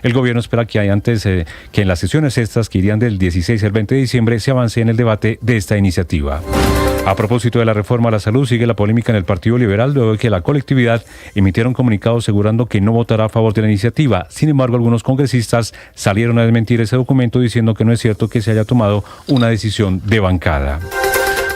El gobierno espera que que en las sesiones estas, que irían del 16 al 20 de diciembre, se avance en el debate de esta iniciativa. A propósito de la reforma a la salud, sigue la polémica en el Partido Liberal luego de que la colectividad emitiera un comunicado asegurando que no votará a favor de la iniciativa. Sin embargo, algunos congresistas salieron a desmentir ese documento diciendo que no es cierto que se haya tomado una decisión de bancada.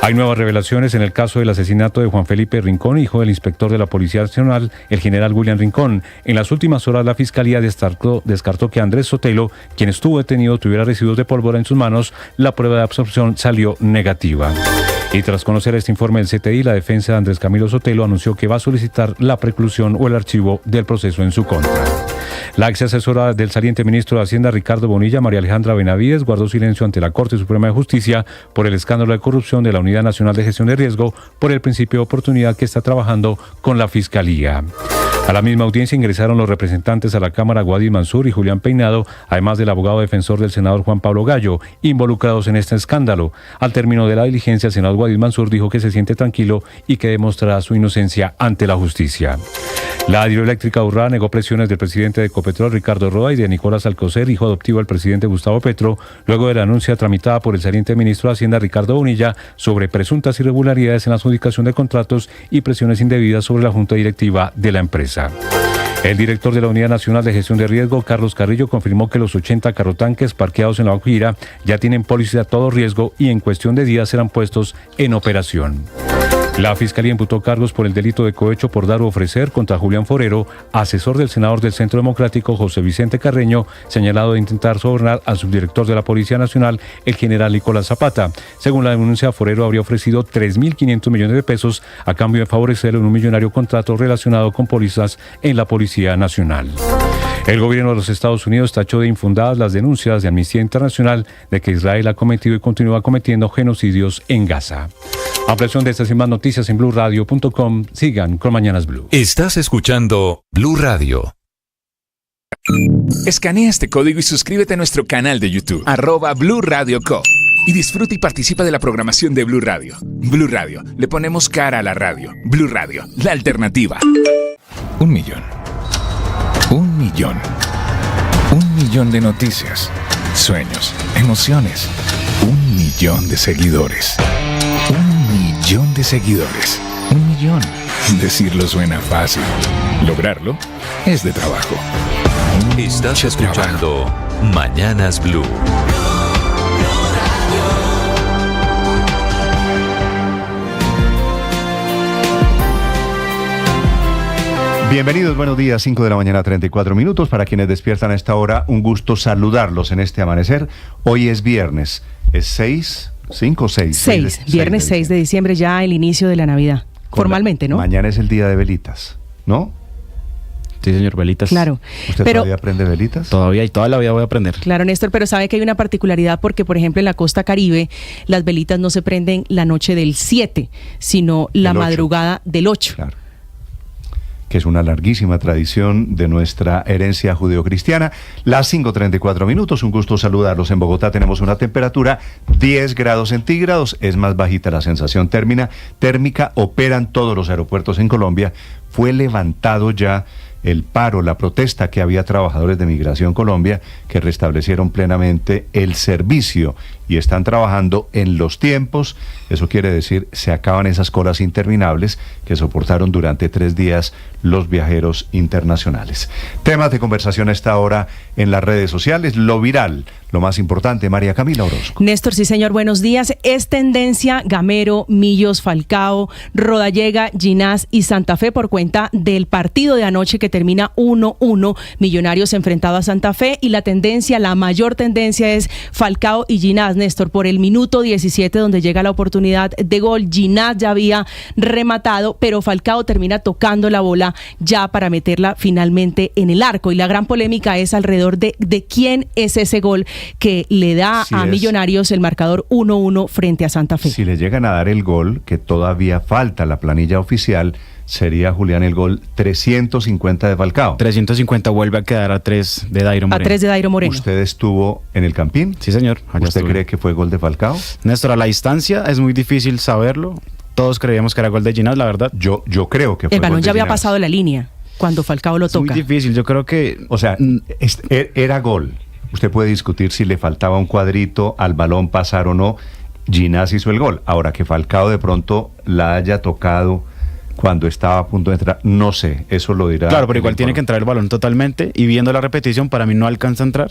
Hay nuevas revelaciones en el caso del asesinato de Juan Felipe Rincón, hijo del inspector de la Policía Nacional, el general William Rincón. En las últimas horas, la Fiscalía descartó que Andrés Sotelo, quien estuvo detenido, tuviera residuos de pólvora en sus manos. La prueba de absorción salió negativa. Y tras conocer este informe del CTI, la defensa de Andrés Camilo Sotelo anunció que va a solicitar la preclusión o el archivo del proceso en su contra. La ex asesora del saliente ministro de Hacienda, Ricardo Bonilla, María Alejandra Benavides, guardó silencio ante la Corte Suprema de Justicia por el escándalo de corrupción de la Unidad Nacional de Gestión de Riesgo por el principio de oportunidad que está trabajando con la Fiscalía. A la misma audiencia ingresaron los representantes a la Cámara Guadis Mansur y Julián Peinado, además del abogado defensor del senador Juan Pablo Gallo, involucrados en este escándalo. Al término de la diligencia, el senador Guadis Mansur dijo que se siente tranquilo y que demostrará su inocencia ante la justicia. La hidroeléctrica Urrá negó presiones del presidente de Ecopetrol, Ricardo Roa, y de Nicolás Alcocer, hijo adoptivo del presidente Gustavo Petro, luego de la anuncia tramitada por el saliente ministro de Hacienda, Ricardo Bonilla, sobre presuntas irregularidades en la adjudicación de contratos y presiones indebidas sobre la junta directiva de la empresa. El director de la Unidad Nacional de Gestión de Riesgo, Carlos Carrillo, confirmó que los 80 carrotanques parqueados en La Guajira ya tienen póliza a todo riesgo y en cuestión de días serán puestos en operación. La Fiscalía imputó cargos por el delito de cohecho por dar o ofrecer contra Julián Forero, asesor del senador del Centro Democrático José Vicente Carreño, señalado de intentar sobornar al subdirector de la Policía Nacional, el general Nicolás Zapata. Según la denuncia, Forero habría ofrecido 3.500 millones de pesos a cambio de favorecerlo en un millonario contrato relacionado con pólizas en la Policía Nacional. El gobierno de los Estados Unidos tachó de infundadas las denuncias de Amnistía Internacional de que Israel ha cometido y continúa cometiendo genocidios en Gaza. Ampliación de estas y más noticias en BluRadio.com. Sigan con Mañanas Blue. Estás escuchando Blue Radio. Escanea este código y suscríbete a nuestro canal de YouTube, @BluRadioCo. Y disfruta y participa de la programación de Blue Radio. Blue Radio, le ponemos cara a la radio. Blue Radio, la alternativa. 1 millón. 1 millón. 1 millón de noticias, sueños, emociones. 1 millón de seguidores. 1 millón de seguidores. 1 millón. Decirlo suena fácil. Lograrlo es de trabajo. Estás escuchando Mañanas Blue. Bienvenidos, buenos días, 5 de la mañana, 34 minutos. Para quienes despiertan a esta hora, un gusto saludarlos en este amanecer. Hoy es viernes, es 6, 5 o 6. 6, viernes 6 de diciembre, ya el inicio de la Navidad, formalmente, ¿no? Mañana es el día de velitas, ¿no? Sí, señor, velitas. Claro. ¿Usted todavía aprende velitas? Todavía y toda la vida voy a aprender. Claro, Néstor, pero sabe que hay una particularidad porque, por ejemplo, en la costa Caribe, las velitas no se prenden la noche del 7, sino la madrugada del 8. Claro. Que es una larguísima tradición de nuestra herencia judeocristiana. Las 5:34 minutos, un gusto saludarlos. En Bogotá tenemos una temperatura 10 grados centígrados, es más bajita la sensación térmica, operan todos los aeropuertos en Colombia. Fue levantado ya el paro, la protesta que había trabajadores de Migración Colombia que restablecieron plenamente el servicio y están trabajando en los tiempos. Eso quiere decir, se acaban esas colas interminables que soportaron durante 3 días los viajeros internacionales. Temas de conversación a esta hora en las redes sociales, lo viral, lo más importante. María Camila Orozco. Néstor, sí señor, buenos días. Es tendencia Gamero, Millos, Falcao, Rodallega, Ginás y Santa Fe por cuenta del partido de anoche que termina 1-1, Millonarios enfrentado a Santa Fe, y la mayor tendencia es Falcao y Ginás, Néstor, por el minuto 17 donde llega la oportunidad de gol. Ginás ya había rematado, pero Falcao termina tocando la bola ya para meterla finalmente en el arco, y la gran polémica es alrededor de quién es ese gol que le da a Millonarios el marcador 1-1 frente a Santa Fe. Si le llegan a dar el gol, que todavía falta la planilla oficial, sería, Julián, el gol 350 de Falcao. 350 vuelve a quedar a 3 de Dairo Moreno. A 3 de Dairo Moreno. ¿Usted estuvo en el Campín? Sí, señor. ¿Usted cree que fue gol de Falcao? Néstor, a la distancia es muy difícil saberlo. Todos creíamos que era gol de Ginás, la verdad. Yo creo que fue el balón gol de ya había Ginás. pasado la línea. cuando Falcao lo toca. Es muy difícil, yo creo que... O sea, era gol. Usted puede discutir si le faltaba un cuadrito al balón pasar o no. Ginás hizo el gol. Ahora que Falcao de pronto la haya tocado cuando estaba a punto de entrar, no sé, eso lo dirá. Claro, pero igual tiene que entrar el balón totalmente, y viendo la repetición, para mí no alcanza a entrar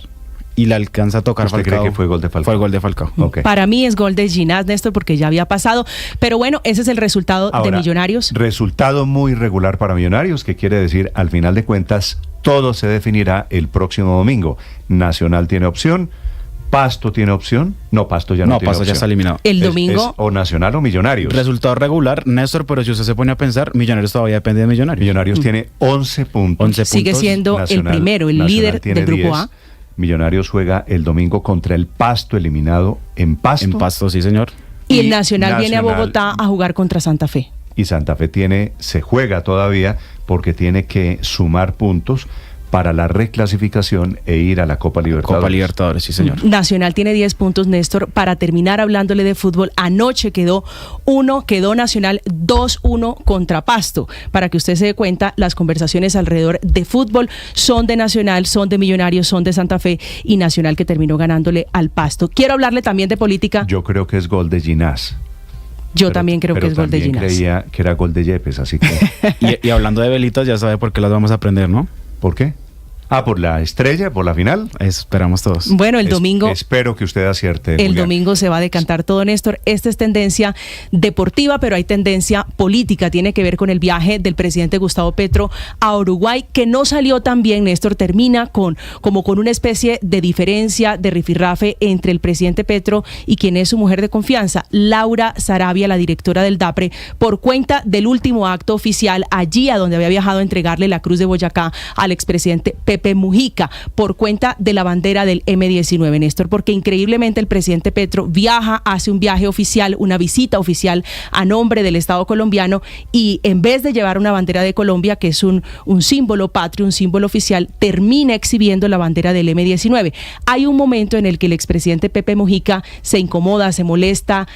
y la alcanza a tocar ¿Usted Falcao. cree que fue gol de Falcao? Fue gol de Falcao. Ok. Para mí es gol de Ginás, Néstor, porque ya había pasado. Pero bueno, ese es el resultado Ahora, de Millonarios. Resultado muy regular para Millonarios, que quiere decir, al final de cuentas, todo se definirá el próximo domingo. Nacional tiene opción, Pasto tiene opción. No, Pasto ya no tiene Pasto opción. ya está eliminado. El Es domingo. o Nacional o Millonarios. Resultado regular, Néstor, pero si usted se pone a pensar, Millonarios todavía depende de Millonarios. Millonarios tiene 11 puntos. 11 Sigue puntos. siendo el primero, el Nacional líder tiene del grupo 10. A. Millonarios juega el domingo contra el Pasto, eliminado en Pasto. En Pasto, sí, señor. Y el Nacional viene a Nacional- Bogotá a jugar contra Santa Fe. Y Santa Fe se juega todavía porque tiene que sumar puntos para la reclasificación e ir a la Copa Libertadores. Copa Libertadores, sí, señor. Nacional tiene 10 puntos, Néstor. Para terminar hablándole de fútbol, anoche quedó Nacional 2-1 contra Pasto. Para que usted se dé cuenta, las conversaciones alrededor de fútbol son de Nacional, son de Millonarios, son de Santa Fe, y Nacional que terminó ganándole al Pasto. Quiero hablarle también de política. Yo creo que es gol de Ginás. Yo también creo que es gol de Ginás. Ginás. Creía que era gol de Yepes, así que... Y hablando de velitas, ya sabe por qué las vamos a prender, ¿no? ¿Por qué? Ah, por la estrella, por la final. Eso esperamos todos. Bueno, el domingo... Espero que usted acierte. El Julián. domingo se va a decantar todo, Néstor. Esta es tendencia deportiva, pero hay tendencia política. Tiene que ver con el viaje del presidente Gustavo Petro a Uruguay, que no salió tan bien, Néstor. Termina con una especie de diferencia, de rifirrafe entre el presidente Petro y quien es su mujer de confianza, Laura Sarabia, la directora del DAPRE, por cuenta del último acto oficial allí a donde había viajado a entregarle la Cruz de Boyacá al expresidente Pepe Mujica, por cuenta de la bandera del M-19, Néstor, porque increíblemente el presidente Petro viaja, hace un viaje oficial, una visita oficial a nombre del Estado colombiano, y en vez de llevar una bandera de Colombia, que es un símbolo patrio, un símbolo oficial, termina exhibiendo la bandera del M-19. Hay un momento en el que el expresidente Pepe Mujica se incomoda, se molesta,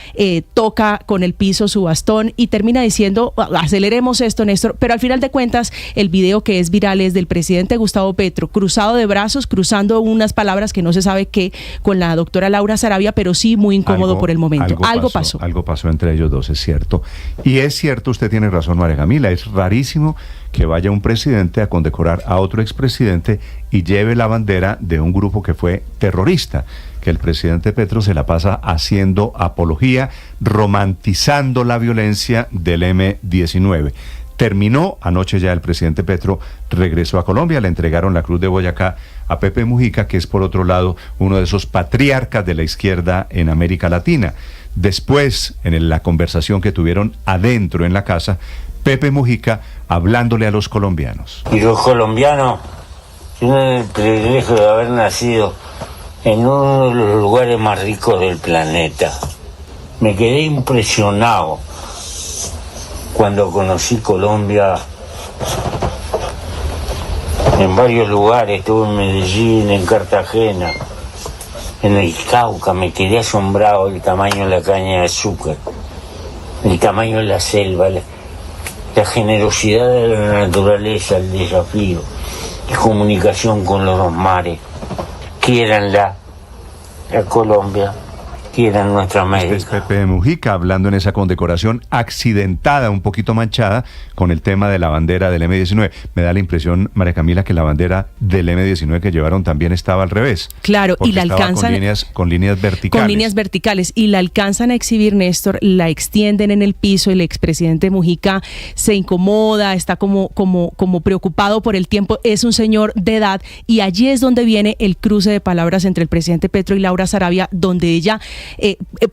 toca con el piso su bastón y termina diciendo, aceleremos esto, Néstor, pero al final de cuentas el video que es viral es del presidente Gustavo Petro cruzado de brazos, cruzando unas palabras que no se sabe qué con la doctora Laura Sarabia, pero sí muy incómodo por el momento. Algo pasó. Algo pasó entre ellos dos, es cierto. Y es cierto, usted tiene razón, María Camila, es rarísimo que vaya un presidente a condecorar a otro expresidente y lleve la bandera de un grupo que fue terrorista, que el presidente Petro se la pasa haciendo apología, romantizando la violencia del M-19. Terminó anoche ya el presidente Petro, regresó a Colombia, le entregaron la Cruz de Boyacá a Pepe Mujica, que es por otro lado uno de esos patriarcas de la izquierda en América Latina. Después, en la conversación que tuvieron adentro en la casa, Pepe Mujica hablándole a los colombianos. Y los colombianos tienen el privilegio de haber nacido en uno de los lugares más ricos del planeta. Me quedé impresionado cuando conocí Colombia en varios lugares. Estuve en Medellín, en Cartagena, en el Cauca. Me quedé asombrado del tamaño de la caña de azúcar, el tamaño de la selva, la generosidad de la naturaleza, el desafío, la comunicación con los dos mares. Quiéranla, la Colombia. Quieran nuestra América. Este es Pepe Mujica hablando en esa condecoración accidentada, un poquito manchada, con el tema de la bandera del M-19. Me da la impresión, María Camila, que la bandera del M-19 que llevaron también estaba al revés. Claro, y la alcanzan con líneas verticales. Con líneas verticales, y la alcanzan a exhibir, Néstor, la extienden en el piso, y el expresidente Mujica se incomoda, está como preocupado por el tiempo, es un señor de edad, y allí es donde viene el cruce de palabras entre el presidente Petro y Laura Sarabia, donde ella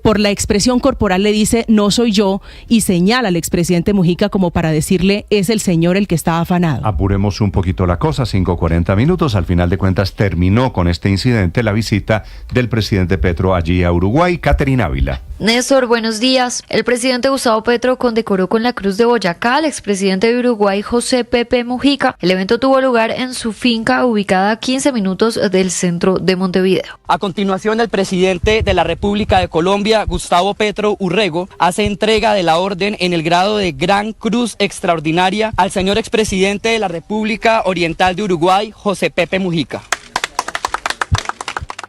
por la expresión corporal le dice no soy yo, y señala al expresidente Mujica como para decirle es el señor el que está afanado. Apuremos un poquito la cosa, 5:40 minutos. Al final de cuentas terminó con este incidente la visita del presidente Petro allí a Uruguay. Caterina Ávila. Néstor, buenos días. El presidente Gustavo Petro condecoró con la Cruz de Boyacá al expresidente de Uruguay, José Pepe Mujica. El evento tuvo lugar en su finca ubicada a 15 minutos del centro de Montevideo. A continuación, el presidente de la República República de Colombia, Gustavo Petro Urrego, hace entrega de la orden en el grado de Gran Cruz Extraordinaria al señor expresidente de la República Oriental de Uruguay, José Pepe Mujica.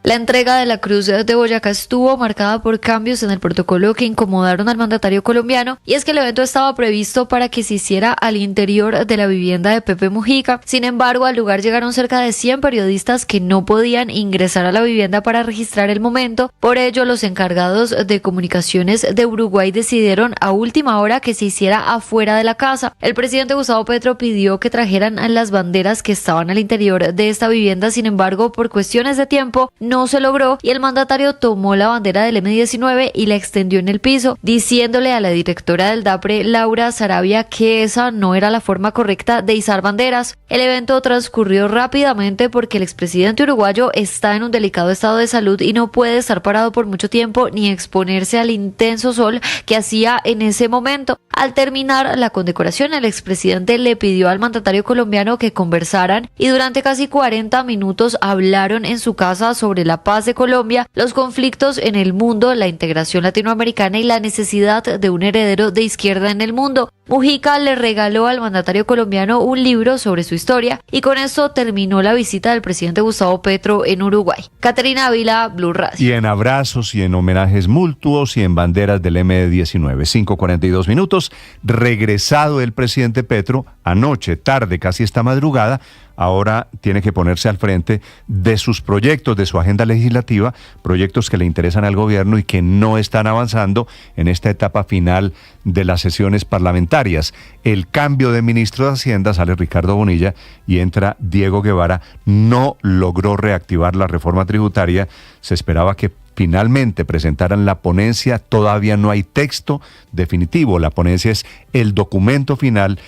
La entrega de la Cruz de Boyacá estuvo marcada por cambios en el protocolo que incomodaron al mandatario colombiano, y es que el evento estaba previsto para que se hiciera al interior de la vivienda de Pepe Mujica. Sin embargo, al lugar llegaron cerca de 100 periodistas que no podían ingresar a la vivienda para registrar el momento. Por ello, los encargados de comunicaciones de Uruguay decidieron a última hora que se hiciera afuera de la casa. El presidente Gustavo Petro pidió que trajeran las banderas que estaban al interior de esta vivienda. Sin embargo, por cuestiones de tiempo, no se logró, y el mandatario tomó la bandera del M-19 y la extendió en el piso, diciéndole a la directora del DAPRE, Laura Sarabia, que esa no era la forma correcta de izar banderas. El evento transcurrió rápidamente porque el expresidente uruguayo está en un delicado estado de salud y no puede estar parado por mucho tiempo ni exponerse al intenso sol que hacía en ese momento. Al terminar la condecoración, el expresidente le pidió al mandatario colombiano que conversaran, y durante casi 40 minutos hablaron en su casa sobre la paz de Colombia, los conflictos en el mundo, la integración latinoamericana y la necesidad de un heredero de izquierda en el mundo. Mujica le regaló al mandatario colombiano un libro sobre su historia, y con esto terminó la visita del presidente Gustavo Petro en Uruguay. Caterina Ávila, Blue Radio. Y en abrazos y en homenajes mutuos y en banderas del M-19. 5:42 minutos. Regresado el presidente Petro, anoche, tarde, casi esta madrugada, ahora tiene que ponerse al frente de sus proyectos, de su agenda legislativa, proyectos que le interesan al gobierno y que no están avanzando en esta etapa final de las sesiones parlamentarias. El cambio de ministro de Hacienda, sale Ricardo Bonilla y entra Diego Guevara, no logró reactivar la reforma tributaria. Se esperaba que finalmente presentaran la ponencia. Todavía no hay texto definitivo. La ponencia es el documento final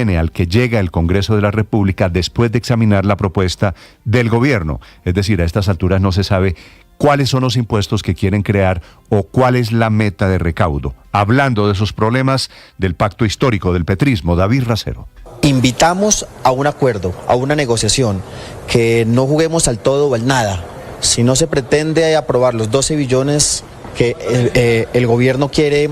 al que llega el Congreso de la República después de examinar la propuesta del gobierno. Es decir, a estas alturas no se sabe cuáles son los impuestos que quieren crear o cuál es la meta de recaudo. Hablando de esos problemas del pacto histórico del petrismo, David Racero. Invitamos a un acuerdo, a una negociación, que no juguemos al todo o al nada. Si no se pretende aprobar los 12 billones que el gobierno quiere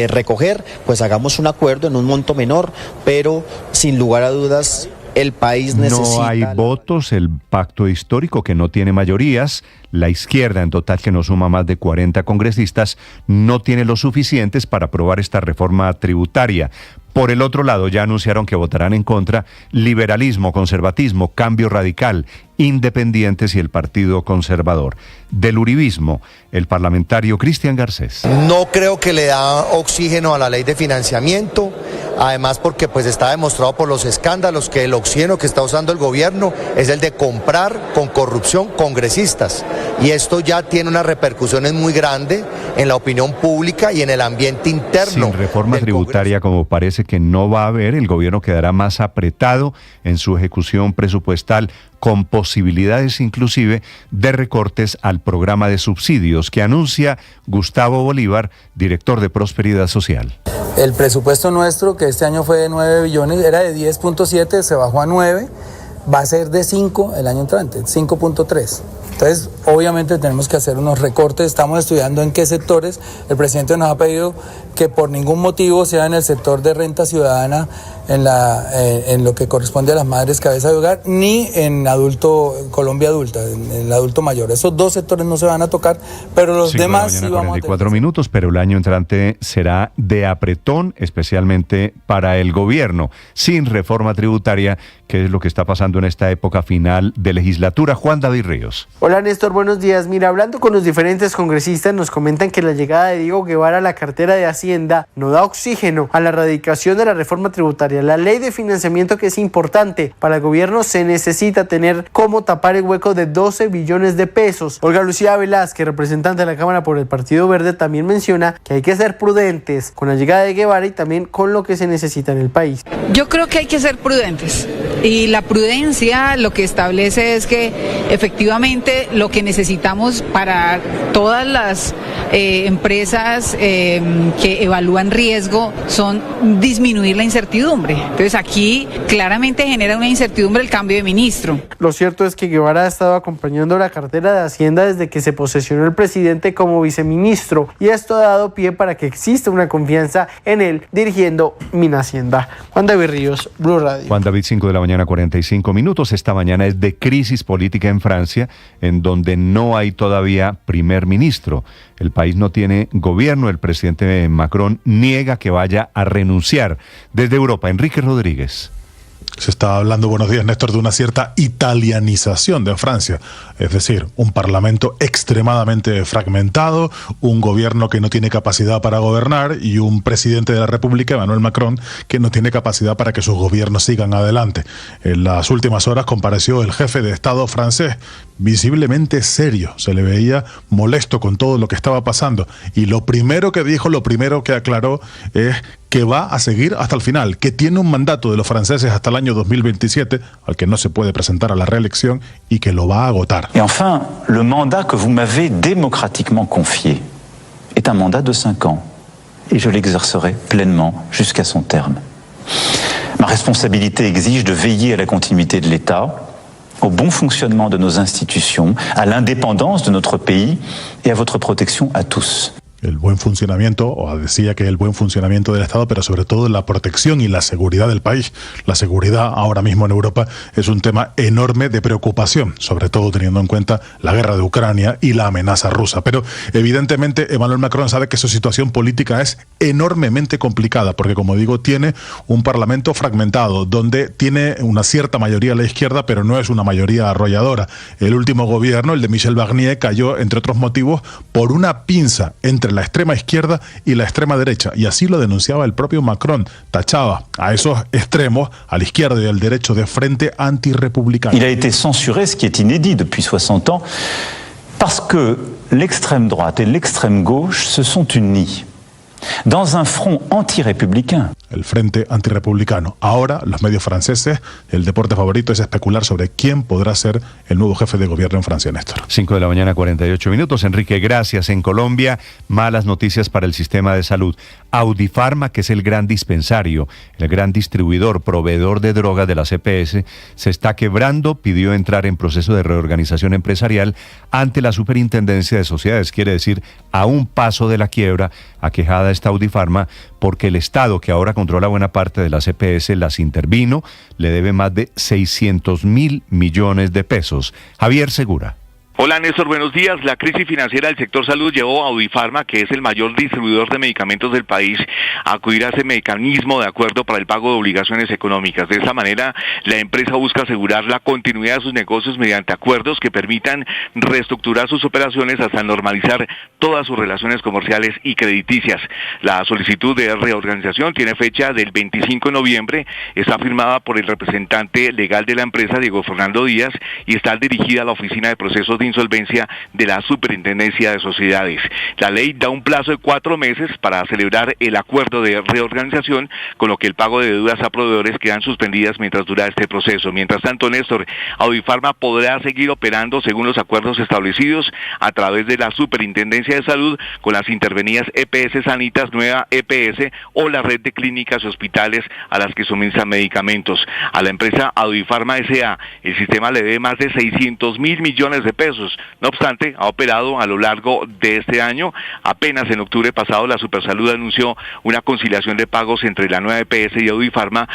recoger, pues hagamos un acuerdo en un monto menor, pero sin lugar a dudas el país necesita... No hay votos, el pacto histórico que no tiene mayorías, la izquierda en total, que no suma más de 40 congresistas, no tiene los suficientes para aprobar esta reforma tributaria. Por el otro lado, ya anunciaron que votarán en contra liberalismo, conservatismo, cambio radical, independientes y el Partido Conservador. Del uribismo, el parlamentario Cristian Garcés. No creo que le da oxígeno a la ley de financiamiento, además porque pues está demostrado por los escándalos que el oxígeno que está usando el gobierno es el de comprar con corrupción congresistas, y esto ya tiene unas repercusiones muy grandes en la opinión pública y en el ambiente interno. Sin reforma tributaria, como parece que no va a haber, el gobierno quedará más apretado en su ejecución presupuestal, con posibilidades inclusive de recortes al programa de subsidios que anuncia Gustavo Bolívar, director de Prosperidad Social. El presupuesto nuestro, que este año fue de 9 billones, era de 10.7, se bajó a 9, va a ser de 5 el año entrante, 5.3. Entonces, obviamente tenemos que hacer unos recortes, estamos estudiando en qué sectores. El presidente nos ha pedido que por ningún motivo sea en el sector de renta ciudadana, en lo que corresponde a las madres cabeza de hogar, ni en Colombia adulta, en el adulto mayor. Esos dos sectores no se van a tocar, pero los demás sí vamos a tener. 44 minutos, pero el año entrante será de apretón, especialmente para el gobierno, sin reforma tributaria, que es lo que está pasando en esta época final de legislatura. Juan David Ríos. Hola Néstor, buenos días. Mira, hablando con los diferentes congresistas, nos comentan que la llegada de Diego Guevara a la cartera de Hacienda no da oxígeno a la erradicación de la reforma tributaria. La ley de financiamiento, que es importante para el gobierno, se necesita tener cómo tapar el hueco de 12 billones de pesos. Olga Lucía Velázquez, representante de la Cámara por el Partido Verde, también menciona que hay que ser prudentes con la llegada de Guevara y también con lo que se necesita en el país. Yo creo que hay que ser prudentes, y la prudencia lo que establece es que efectivamente lo que necesitamos para todas las empresas que evalúan riesgo son disminuir la incertidumbre. incertidumbre. Entonces aquí claramente genera una incertidumbre el cambio de ministro. Lo cierto es que Guevara ha estado acompañando la cartera de Hacienda desde que se posesionó el presidente como viceministro, y esto ha dado pie para que exista una confianza en él dirigiendo Minhacienda. Juan David Ríos, Blue Radio. Juan David, 5 de la mañana, 45 minutos. Esta mañana es de crisis política en Francia, en donde no hay todavía primer ministro. El país no tiene gobierno. El presidente Macron niega que vaya a renunciar. Desde Europa, Enrique Rodríguez. Se está hablando, buenos días, Néstor, de una cierta italianización de Francia, es decir, un parlamento extremadamente fragmentado, un gobierno que no tiene capacidad para gobernar y un presidente de la República, Emmanuel Macron, que no tiene capacidad para que sus gobiernos sigan adelante. En las últimas horas compareció el jefe de Estado francés, visiblemente serio, se le veía molesto con todo lo que estaba pasando, y lo primero que dijo, lo primero que aclaró es que va a seguir hasta el final, que tiene un mandato de los franceses hasta el año 2027, al que no se puede presentar a la reelección, y que lo va a agotar. Et enfin, le mandat que vous m'avez démocratiquement confié est un mandat de 5 ans, et je l'exercerai pleinement jusqu'à son terme. Ma responsabilité exige de veiller à la continuité de l'État, au bon fonctionnement de nos institutions, à l'indépendance de notre pays et à votre protection à tous. El buen funcionamiento, o decía que el buen funcionamiento del Estado, pero sobre todo la protección y la seguridad del país. La seguridad ahora mismo en Europa es un tema enorme de preocupación, sobre todo teniendo en cuenta la guerra de Ucrania y la amenaza rusa. Pero evidentemente Emmanuel Macron sabe que su situación política es enormemente complicada, porque como digo, tiene un parlamento fragmentado, donde tiene una cierta mayoría a la izquierda, pero no es una mayoría arrolladora. El último gobierno, el de Michel Barnier, cayó, entre otros motivos, por una pinza entre la extrema izquierda y la extrema derecha, y así lo denunciaba el propio Macron. Tachaba a esos extremos, a la izquierda y al derecho, de frente antirrepublicano. Il a été censuré, ce qui est inédit depuis 60 ans, parce que l'extrême droite et l'extrême gauche se sont unis dans un front antirrépublicain. El frente antirrepublicano. Ahora, los medios franceses, el deporte favorito es especular sobre quién podrá ser el nuevo jefe de gobierno en Francia, Néstor. 5 de la mañana, 48 minutos. Enrique, gracias. En Colombia, malas noticias para el sistema de salud. Audifarma, que es el gran dispensario, el gran distribuidor, proveedor de drogas de la EPS, se está quebrando, pidió entrar en proceso de reorganización empresarial ante la Superintendencia de Sociedades. Quiere decir, a un paso de la quiebra, aquejada está Audifarma, porque el Estado, que ahora controla buena parte de las EPS, las intervino, le debe más de 600.000 millones de pesos. Javier Segura. Hola Néstor, buenos días. La crisis financiera del sector salud llevó a Audifarma, que es el mayor distribuidor de medicamentos del país, a acudir a ese mecanismo de acuerdo para el pago de obligaciones económicas. De esta manera, la empresa busca asegurar la continuidad de sus negocios mediante acuerdos que permitan reestructurar sus operaciones hasta normalizar todas sus relaciones comerciales y crediticias. La solicitud de reorganización tiene fecha del 25 de noviembre, está firmada por el representante legal de la empresa, Diego Fernando Díaz, y está dirigida a la Oficina de Procesos de Insolvencia de la Superintendencia de Sociedades. La ley da un plazo de 4 meses para celebrar el acuerdo de reorganización, con lo que el pago de deudas a proveedores quedan suspendidas mientras dura este proceso. Mientras tanto, Néstor, Audifarma podrá seguir operando según los acuerdos establecidos a través de la Superintendencia de Salud con las intervenidas EPS Sanitas, Nueva EPS o la red de clínicas y hospitales a las que suministran medicamentos. A la empresa Audifarma S.A. el sistema le debe más de 600.000 millones de pesos. No obstante, ha operado a lo largo de este año. Apenas en octubre pasado, la Supersalud anunció una conciliación de pagos entre la Nueva EPS y Audifarma,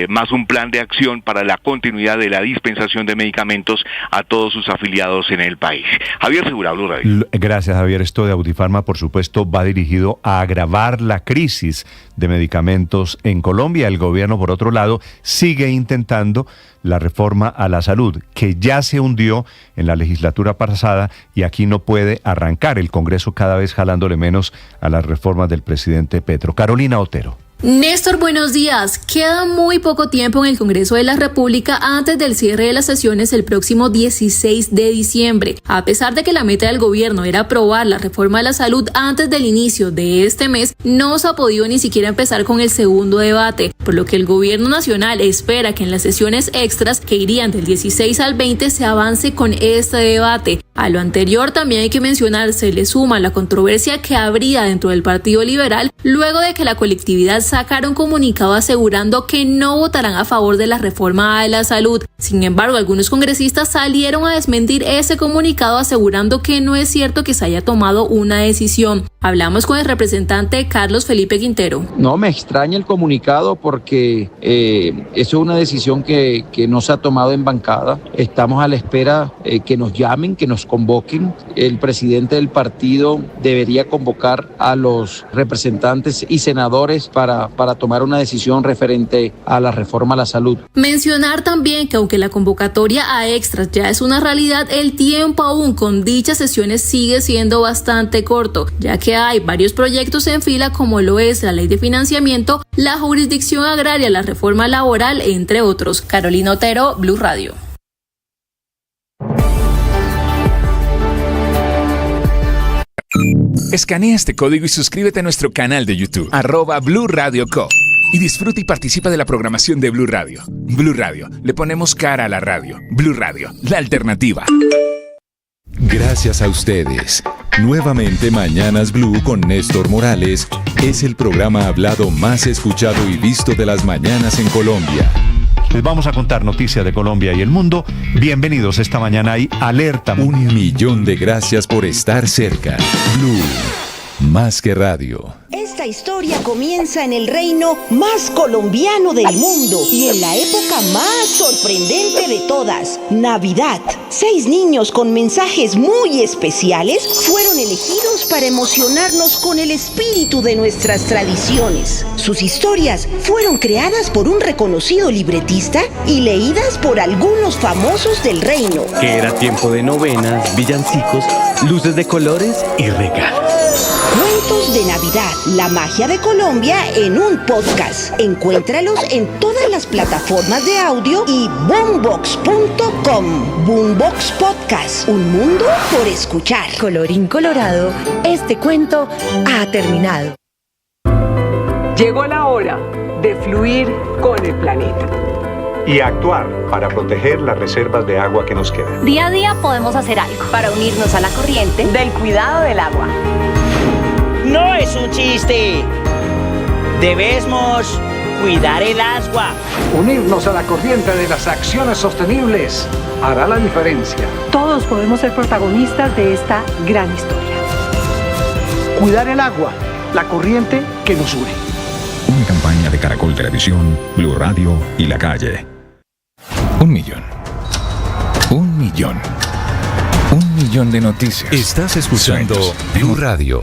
más un plan de acción para la continuidad de la dispensación de medicamentos a todos sus afiliados en el país. Javier Segura, Blue Radio. Gracias, Javier. Esto de Audifarma, por supuesto, va dirigido a agravar la crisis de medicamentos en Colombia. El gobierno, por otro lado, sigue intentando la reforma a la salud, que ya se hundió en la legislatura pasada y aquí no puede arrancar. El Congreso cada vez jalándole menos a las reformas del presidente Petro. Carolina Otero. Néstor, buenos días. Queda muy poco tiempo en el Congreso de la República antes del cierre de las sesiones el próximo 16 de diciembre. A pesar de que la meta del gobierno era aprobar la reforma de la salud antes del inicio de este mes, no se ha podido ni siquiera empezar con el segundo debate, por lo que el gobierno nacional espera que en las sesiones extras, que irían del 16 al 20, se avance con este debate. A lo anterior también hay que mencionar, se le suma la controversia que habría dentro del Partido Liberal luego de que la colectividad sacara un comunicado asegurando que no votarán a favor de la reforma de la salud. Sin embargo, algunos congresistas salieron a desmentir ese comunicado asegurando que no es cierto que se haya tomado una decisión. Hablamos con el representante Carlos Felipe Quintero. No, me extraña el comunicado porque eso es una decisión que no se ha tomado en bancada. Estamos a la espera que nos llamen, que nos convoquen. El presidente del partido debería convocar a los representantes y senadores para tomar una decisión referente a la reforma a la salud. Mencionar también que aunque la convocatoria a extras ya es una realidad, el tiempo aún con dichas sesiones sigue siendo bastante corto, ya que hay varios proyectos en fila como lo es la ley de financiamiento, la jurisdicción agraria, la reforma laboral, entre otros. Carolina Otero, Blue Radio. Escanea este código y suscríbete a nuestro canal de YouTube, @Blue Radio Co. Y disfruta y participa de la programación de Blue Radio. Blue Radio, le ponemos cara a la radio. Blue Radio, la alternativa. Gracias a ustedes. Nuevamente Mañanas Blue con Néstor Morales es el programa hablado más escuchado y visto de las mañanas en Colombia. Les vamos a contar noticias de Colombia y el mundo. Bienvenidos esta mañana hay Alerta. 1.000.000 de gracias por estar cerca. Blue, más que radio. Esta historia comienza en el reino más colombiano del mundo y en la época más sorprendente de todas, Navidad. 6 niños con mensajes muy especiales fueron elegidos para emocionarnos con el espíritu de nuestras tradiciones. Sus historias fueron creadas por un reconocido libretista y leídas por algunos famosos del reino. Que era tiempo de novenas, villancicos, luces de colores y regalos. Cuentos de Navidad, la magia de Colombia en un podcast. Encuéntralos en todas las plataformas de audio y boombox.com. Boombox Podcast, un mundo por escuchar. Colorín colorado, este cuento ha terminado. Llegó la hora de fluir con el planeta. Y actuar para proteger las reservas de agua que nos quedan. Día a día podemos hacer algo para unirnos a la corriente del cuidado del agua. No es un chiste. Debemos cuidar el agua. Unirnos a la corriente de las acciones sostenibles hará la diferencia. Todos podemos ser protagonistas de esta gran historia. Cuidar el agua, la corriente que nos une. Una campaña de Caracol Televisión, Blue Radio y La Calle. 1 millón. 1 millón. 1 millón de noticias. Estás escuchando Blue Radio.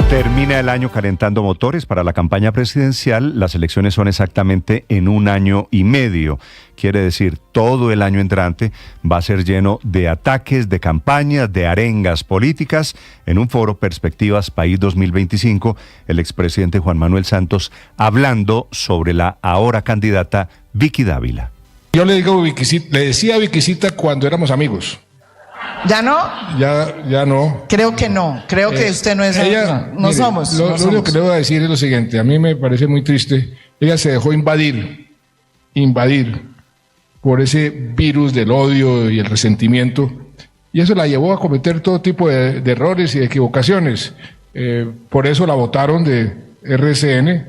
Termina el año calentando motores para la campaña presidencial. Las elecciones son exactamente en 1 año y medio. Quiere decir, todo el año entrante va a ser lleno de ataques, de campañas, de arengas políticas. En un foro Perspectivas País 2025, el expresidente Juan Manuel Santos hablando sobre la ahora candidata Vicky Dávila. Yo le decía a Viquisita cuando éramos amigos. ¿Ya no? Ya no. Creo que no. Creo que usted no es... No somos. Lo único que le voy a decir es lo siguiente. A mí me parece muy triste. Ella se dejó invadir por ese virus del odio y el resentimiento. Y eso la llevó a cometer todo tipo de errores y de equivocaciones. Por eso la votaron de RCN,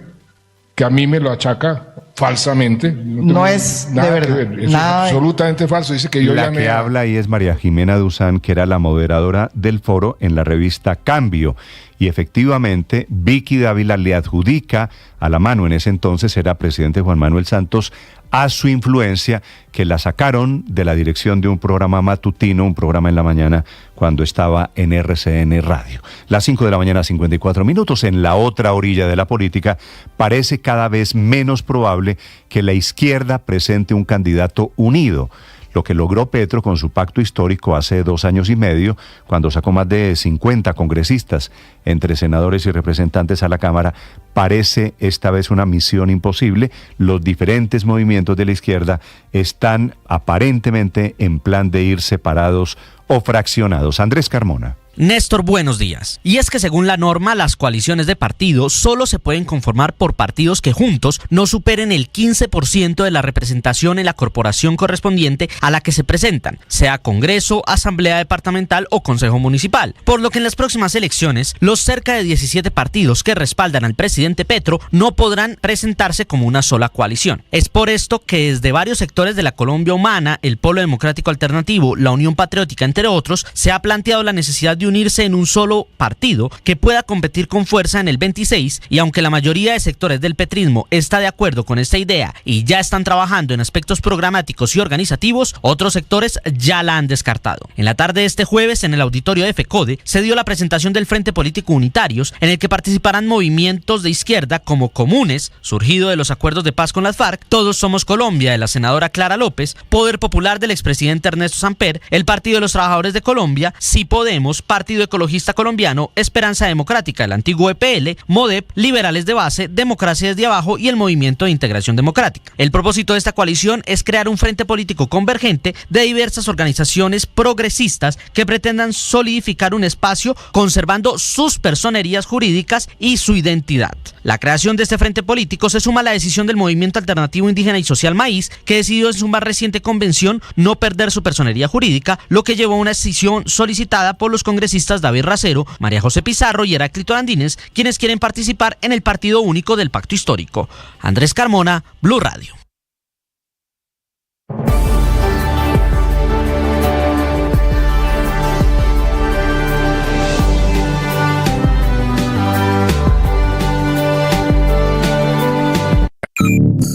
que a mí me lo achaca falsamente. No es de verdad. Es absolutamente falso. Dice que yo la que habla ahí es María Jimena Duzán, que era la moderadora del foro en la revista Cambio. Y efectivamente, Vicky Dávila le adjudica a la mano, en ese entonces era presidente Juan Manuel Santos, a su influencia, que la sacaron de la dirección de un programa matutino, un programa en la mañana, cuando estaba en RCN Radio. Las 5 de la mañana, 54 minutos, en la otra orilla de la política, parece cada vez menos probable que la izquierda presente un candidato unido. Lo que logró Petro con su pacto histórico hace 2 años y medio, cuando sacó más de 50 congresistas, entre senadores y representantes a la Cámara, parece esta vez una misión imposible. Los diferentes movimientos de la izquierda están aparentemente en plan de ir separados o fraccionados. Andrés Carmona. Néstor, buenos días. Y es que según la norma, las coaliciones de partidos solo se pueden conformar por partidos que juntos no superen el 15% de la representación en la corporación correspondiente a la que se presentan, sea Congreso, Asamblea Departamental o Consejo Municipal. Por lo que en las próximas elecciones, los cerca de 17 partidos que respaldan al presidente Petro no podrán presentarse como una sola coalición. Es por esto que desde varios sectores de la Colombia Humana, el Polo Democrático Alternativo, la Unión Patriótica, entre otros, se ha planteado la necesidad de unirse en un solo partido que pueda competir con fuerza en el 26, y aunque la mayoría de sectores del petrismo está de acuerdo con esta idea y ya están trabajando en aspectos programáticos y organizativos, otros sectores ya la han descartado. En la tarde de este jueves, en el auditorio de FECODE, se dio la presentación del Frente Político Unitarios, en el que participarán movimientos de izquierda como Comunes, surgido de los acuerdos de paz con las FARC, Todos Somos Colombia de la senadora Clara López, Poder Popular del expresidente Ernesto Samper, el Partido de los Trabajadores de Colombia, Sí Podemos, Partido Ecologista Colombiano, Esperanza Democrática, el antiguo EPL, MODEP, Liberales de Base, Democracia desde Abajo y el Movimiento de Integración Democrática. El propósito de esta coalición es crear un frente político convergente de diversas organizaciones progresistas que pretendan solidificar un espacio conservando sus personerías jurídicas y su identidad. La creación de este frente político se suma a la decisión del Movimiento Alternativo Indígena y Social Maíz, que decidió en su más reciente convención no perder su personería jurídica, lo que llevó a una decisión solicitada por los congresistas David Racero, María José Pizarro y Heráclito Andínez, quienes quieren participar en el partido único del Pacto Histórico. Andrés Carmona, Blue Radio.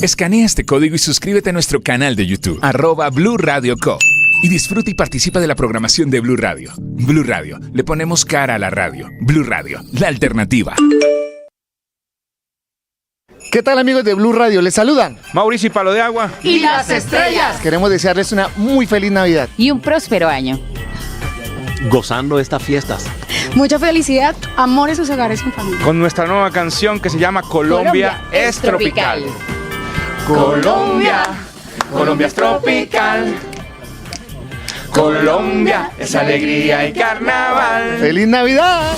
Escanea este código y suscríbete a nuestro canal de YouTube, @Blue Radio Co. Y disfruta y participa de la programación de Blue Radio. Blue Radio, le ponemos cara a la radio. Blue Radio, la alternativa. ¿Qué tal, amigos de Blue Radio? Les saludan Mauricio y Palo de Agua y las estrellas. Queremos desearles una muy feliz Navidad y un próspero año, gozando estas fiestas. Mucha felicidad, amor en sus hogares con familia. Con nuestra nueva canción que se llama Colombia es tropical. Colombia, Colombia es tropical. Colombia es alegría y carnaval. ¡Feliz Navidad!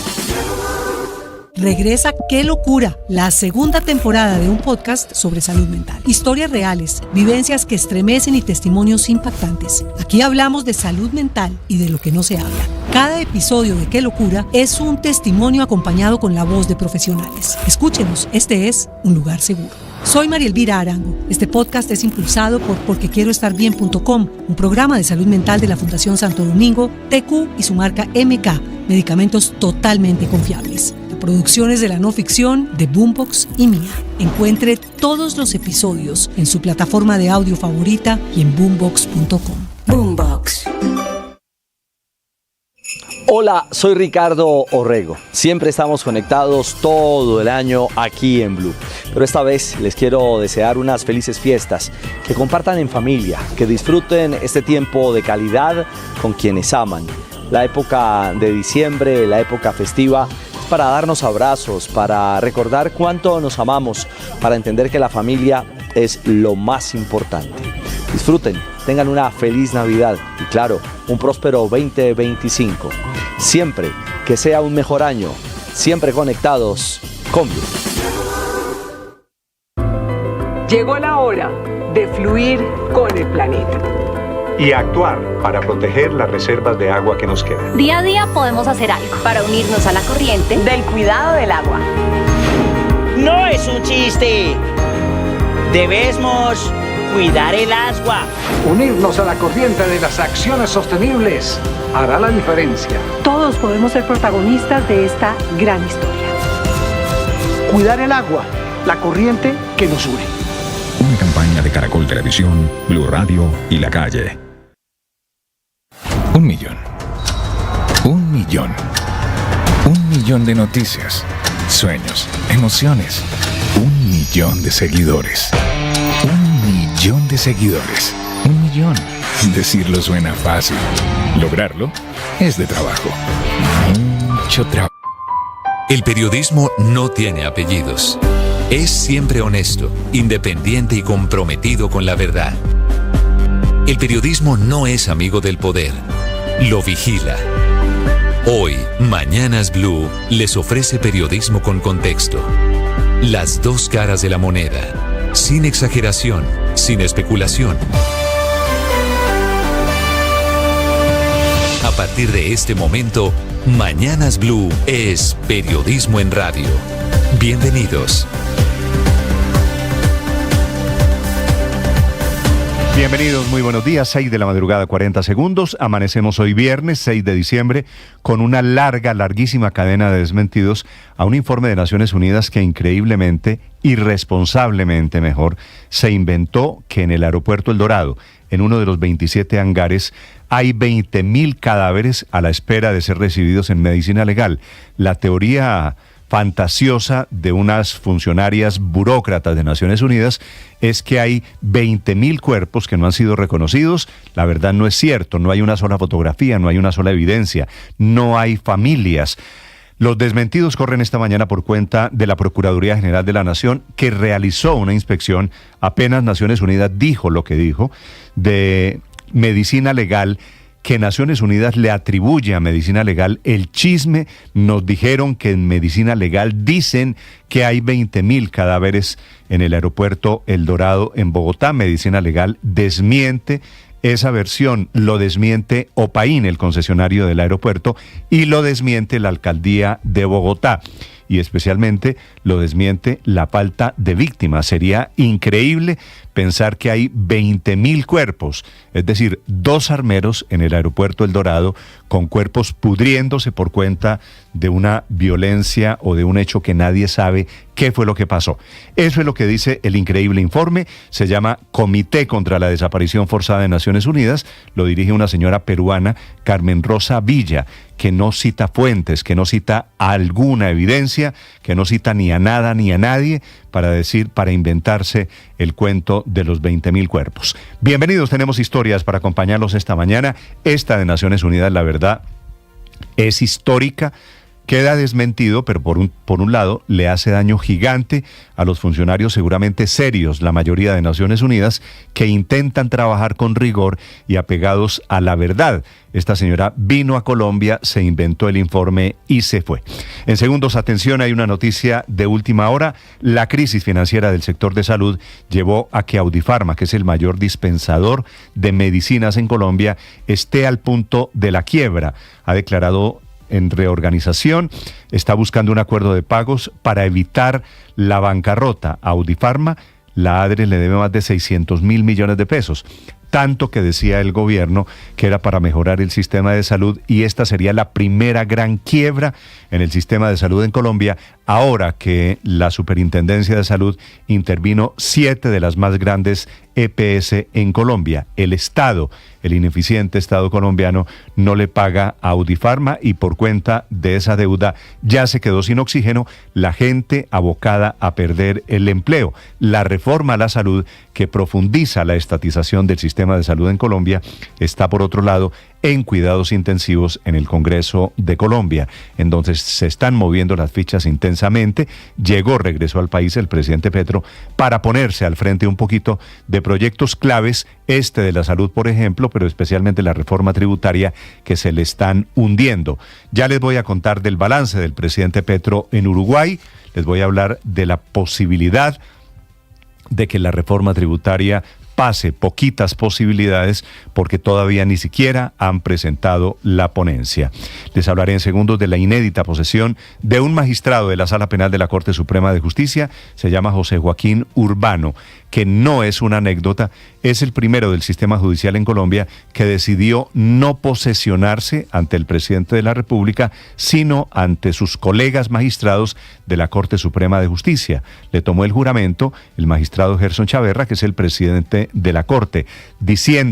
Regresa ¡Qué locura!, la segunda temporada de un podcast sobre salud mental. Historias reales, vivencias que estremecen y testimonios impactantes. Aquí hablamos de salud mental y de lo que no se habla. Cada episodio de ¡Qué locura! Es un testimonio acompañado con la voz de profesionales. Escúchenos, este es un lugar seguro. Soy María Elvira Arango. Este podcast es impulsado por porquequieroestarbien.com, un programa de salud mental de la Fundación Santo Domingo, TQ y su marca MK, medicamentos totalmente confiables. Producciones de la no ficción de Boombox y Mía. Encuentre todos los episodios en su plataforma de audio favorita y en boombox.com. Boombox. Hola, soy Ricardo Orrego. Siempre estamos conectados todo el año aquí en Blue. Pero esta vez les quiero desear unas felices fiestas, que compartan en familia, que disfruten este tiempo de calidad con quienes aman. La época de diciembre, la época festiva, es para darnos abrazos, para recordar cuánto nos amamos, para entender que la familia es lo más importante. Disfruten, tengan una feliz Navidad y claro, un próspero 2025. Siempre que sea un mejor año, siempre conectados con Blue. Llegó la hora de fluir con el planeta y actuar para proteger las reservas de agua que nos quedan. Día a día podemos hacer algo para unirnos a la corriente del cuidado del agua. No es un chiste. Debemos cuidar el agua. Unirnos a la corriente de las acciones sostenibles hará la diferencia. Todos podemos ser protagonistas de esta gran historia. Cuidar el agua, la corriente que nos une. Una campaña de Caracol Televisión, Blue Radio y La Calle. 1 millón. 1 millón. 1 millón de noticias, sueños, emociones. 1 millón de seguidores. 1 millón de seguidores. 1 millón. Decirlo suena fácil. Lograrlo es de trabajo. Mucho trabajo. El periodismo no tiene apellidos. Es siempre honesto, independiente y comprometido con la verdad. El periodismo no es amigo del poder, lo vigila. Hoy, Mañanas Blue les ofrece periodismo con contexto. Las dos caras de la moneda. Sin exageración, sin especulación. A partir de este momento, Mañanas Blue es periodismo en radio. Bienvenidos. Bienvenidos, muy buenos días, 6 de la madrugada, 40 segundos. Amanecemos hoy viernes, 6 de diciembre, con una larguísima cadena de desmentidos a un informe de Naciones Unidas que increíblemente, irresponsablemente mejor, se inventó que en el aeropuerto El Dorado, en uno de los 27 hangares, hay 20.000 cadáveres a la espera de ser recibidos en medicina legal. La teoría fantasiosa de unas funcionarias burócratas de Naciones Unidas es que hay 20.000 cuerpos que no han sido reconocidos. La verdad no es cierto, no hay una sola fotografía, no hay una sola evidencia, no hay familias. Los desmentidos corren esta mañana por cuenta de la Procuraduría General de la Nación, que realizó una inspección, apenas Naciones Unidas dijo lo que dijo, de medicina legal, que Naciones Unidas le atribuye a medicina legal el chisme. Nos dijeron que en medicina legal dicen que hay 20.000 cadáveres en el aeropuerto El Dorado en Bogotá. Medicina legal desmiente esa versión, lo desmiente Opaín, el concesionario del aeropuerto, y lo desmiente la alcaldía de Bogotá. Y especialmente lo desmiente la falta de víctimas. Sería increíble pensar que hay 20.000 cuerpos, es decir, 2 armeros en el aeropuerto El Dorado con cuerpos pudriéndose por cuenta de una violencia o de un hecho que nadie sabe qué fue lo que pasó. Eso es lo que dice el increíble informe. Se llama Comité contra la Desaparición Forzada de Naciones Unidas. Lo dirige una señora peruana, Carmen Rosa Villa, que no cita fuentes, que no cita alguna evidencia, que no cita ni a nada ni a nadie para inventarse el cuento de los 20.000 cuerpos. Bienvenidos, tenemos historias para acompañarlos esta mañana. Esta de Naciones Unidas, la verdad, es histórica. Queda desmentido, pero por un lado le hace daño gigante a los funcionarios seguramente serios, la mayoría de Naciones Unidas, que intentan trabajar con rigor y apegados a la verdad. Esta señora vino a Colombia, se inventó el informe y se fue. En segundos, atención, hay una noticia de última hora. La crisis financiera del sector de salud llevó a que Audifarma, que es el mayor dispensador de medicinas en Colombia, esté al punto de la quiebra. Ha declarado en reorganización, está buscando un acuerdo de pagos para evitar la bancarrota. A Audifarma, la ADRE le debe más de 600.000 millones de pesos. Tanto que decía el gobierno que era para mejorar el sistema de salud, y esta sería la primera gran quiebra en el sistema de salud en Colombia, ahora que la Superintendencia de Salud intervino 7 de las más grandes EPS en Colombia. El Estado, el ineficiente Estado colombiano, no le paga a Audifarma y por cuenta de esa deuda ya se quedó sin oxígeno, la gente abocada a perder el empleo. La reforma a la salud, que profundiza la estatización del sistema de salud en Colombia, está por otro lado en cuidados intensivos en el Congreso de Colombia. Entonces se están moviendo las fichas intensamente. Regresó al país el presidente Petro para ponerse al frente un poquito de proyectos claves, este de la salud, por ejemplo, pero especialmente la reforma tributaria, que se le están hundiendo. Ya les voy a contar del balance del presidente Petro en Uruguay, les voy a hablar de la posibilidad de que la reforma tributaria pase, poquitas posibilidades, porque todavía ni siquiera han presentado la ponencia. Les hablaré en segundos de la inédita posesión de un magistrado de la Sala Penal de la Corte Suprema de Justicia. Se llama José Joaquín Urbano, que no es una anécdota, es el primero del sistema judicial en Colombia que decidió no posesionarse ante el presidente de la República, sino ante sus colegas magistrados de la Corte Suprema de Justicia. Le tomó el juramento el magistrado Gerson Chaverra, que es el presidente de la Corte,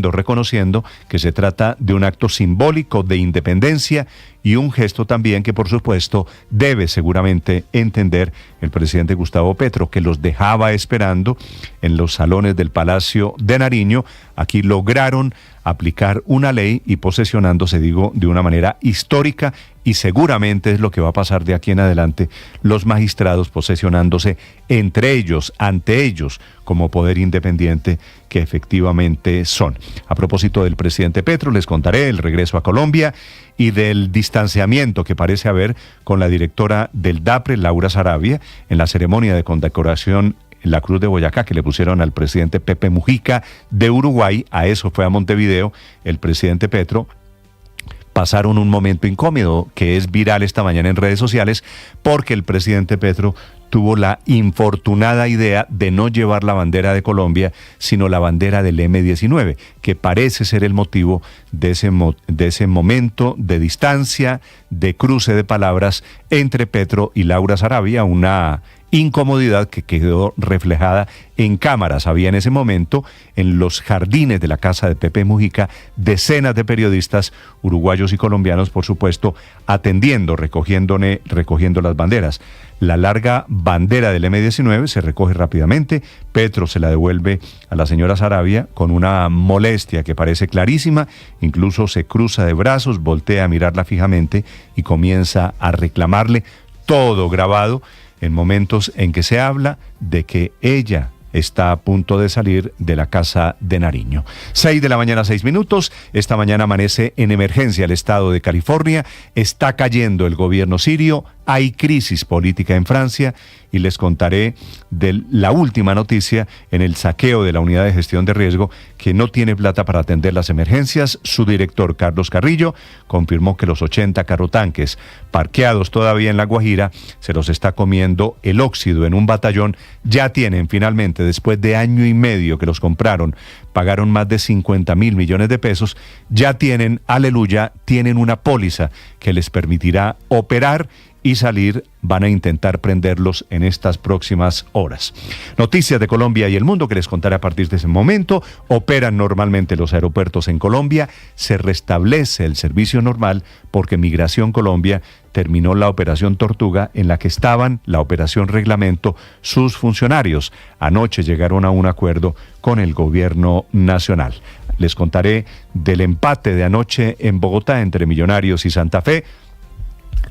reconociendo que se trata de un acto simbólico de independencia y un gesto también que, por supuesto, debe seguramente entender el presidente Gustavo Petro, que los dejaba esperando en en los salones del Palacio de Nariño. Aquí lograron aplicar una ley y posesionándose, digo, de una manera histórica, y seguramente es lo que va a pasar de aquí en adelante, los magistrados posesionándose entre ellos, ante ellos, como poder independiente que efectivamente son. A propósito del presidente Petro, les contaré el regreso a Colombia y del distanciamiento que parece haber con la directora del DAPRE, Laura Saravia, en la ceremonia de condecoración en la Cruz de Boyacá que le pusieron al presidente Pepe Mujica de Uruguay. A eso fue a Montevideo el presidente Petro. Pasaron un momento incómodo que es viral esta mañana en redes sociales porque el presidente Petro tuvo la infortunada idea de no llevar la bandera de Colombia, sino la bandera del M-19, que parece ser el motivo de ese momento de distancia, de cruce de palabras entre Petro y Laura Saravia, una incomodidad que quedó reflejada en cámaras. Había en ese momento, en los jardines de la casa de Pepe Mujica, decenas de periodistas uruguayos y colombianos, por supuesto, atendiendo, recogiendo las banderas. La larga bandera del M-19 se recoge rápidamente, Petro se la devuelve a la señora Saravia con una molestia que parece clarísima, incluso se cruza de brazos, voltea a mirarla fijamente y comienza a reclamarle, todo grabado en momentos en que se habla de que ella está a punto de salir de la casa de Nariño. 6 de la mañana, 6 minutos. Esta mañana amanece en emergencia el estado de California. Está cayendo el gobierno sirio. Hay crisis política en Francia y les contaré de la última noticia en el saqueo de la unidad de gestión de riesgo que no tiene plata para atender las emergencias. Su director, Carlos Carrillo, confirmó que los 80 carrotanques parqueados todavía en La Guajira se los está comiendo el óxido en un batallón. Ya tienen finalmente, después de año y medio que los compraron, pagaron más de 50.000 millones de pesos, ya tienen, aleluya, tienen una póliza que les permitirá operar y salir. Van a intentar prenderlos en estas próximas horas. Noticias de Colombia y el mundo que les contaré a partir de ese momento. Operan normalmente los aeropuertos en Colombia. Se restablece el servicio normal porque Migración Colombia terminó la operación Tortuga en la que estaban, la operación Reglamento, sus funcionarios. Anoche llegaron a un acuerdo con el gobierno nacional. Les contaré del empate de anoche en Bogotá entre Millonarios y Santa Fe.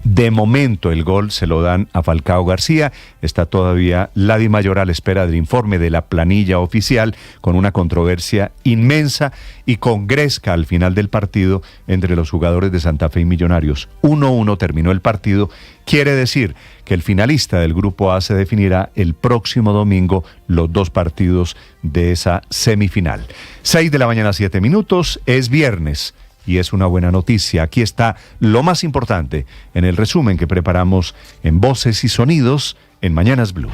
De momento el gol se lo dan a Falcao García. Está todavía la DIMAYOR a la espera del informe de la planilla oficial, con una controversia inmensa y con gresca al final del partido entre los jugadores de Santa Fe y Millonarios. 1-1 terminó el partido. Quiere decir que el finalista del Grupo A se definirá el próximo domingo, los dos partidos de esa semifinal. 6 de la mañana, 7 minutos. Es viernes. Y es una buena noticia. Aquí está lo más importante en el resumen que preparamos en Voces y Sonidos en Mañanas Blue.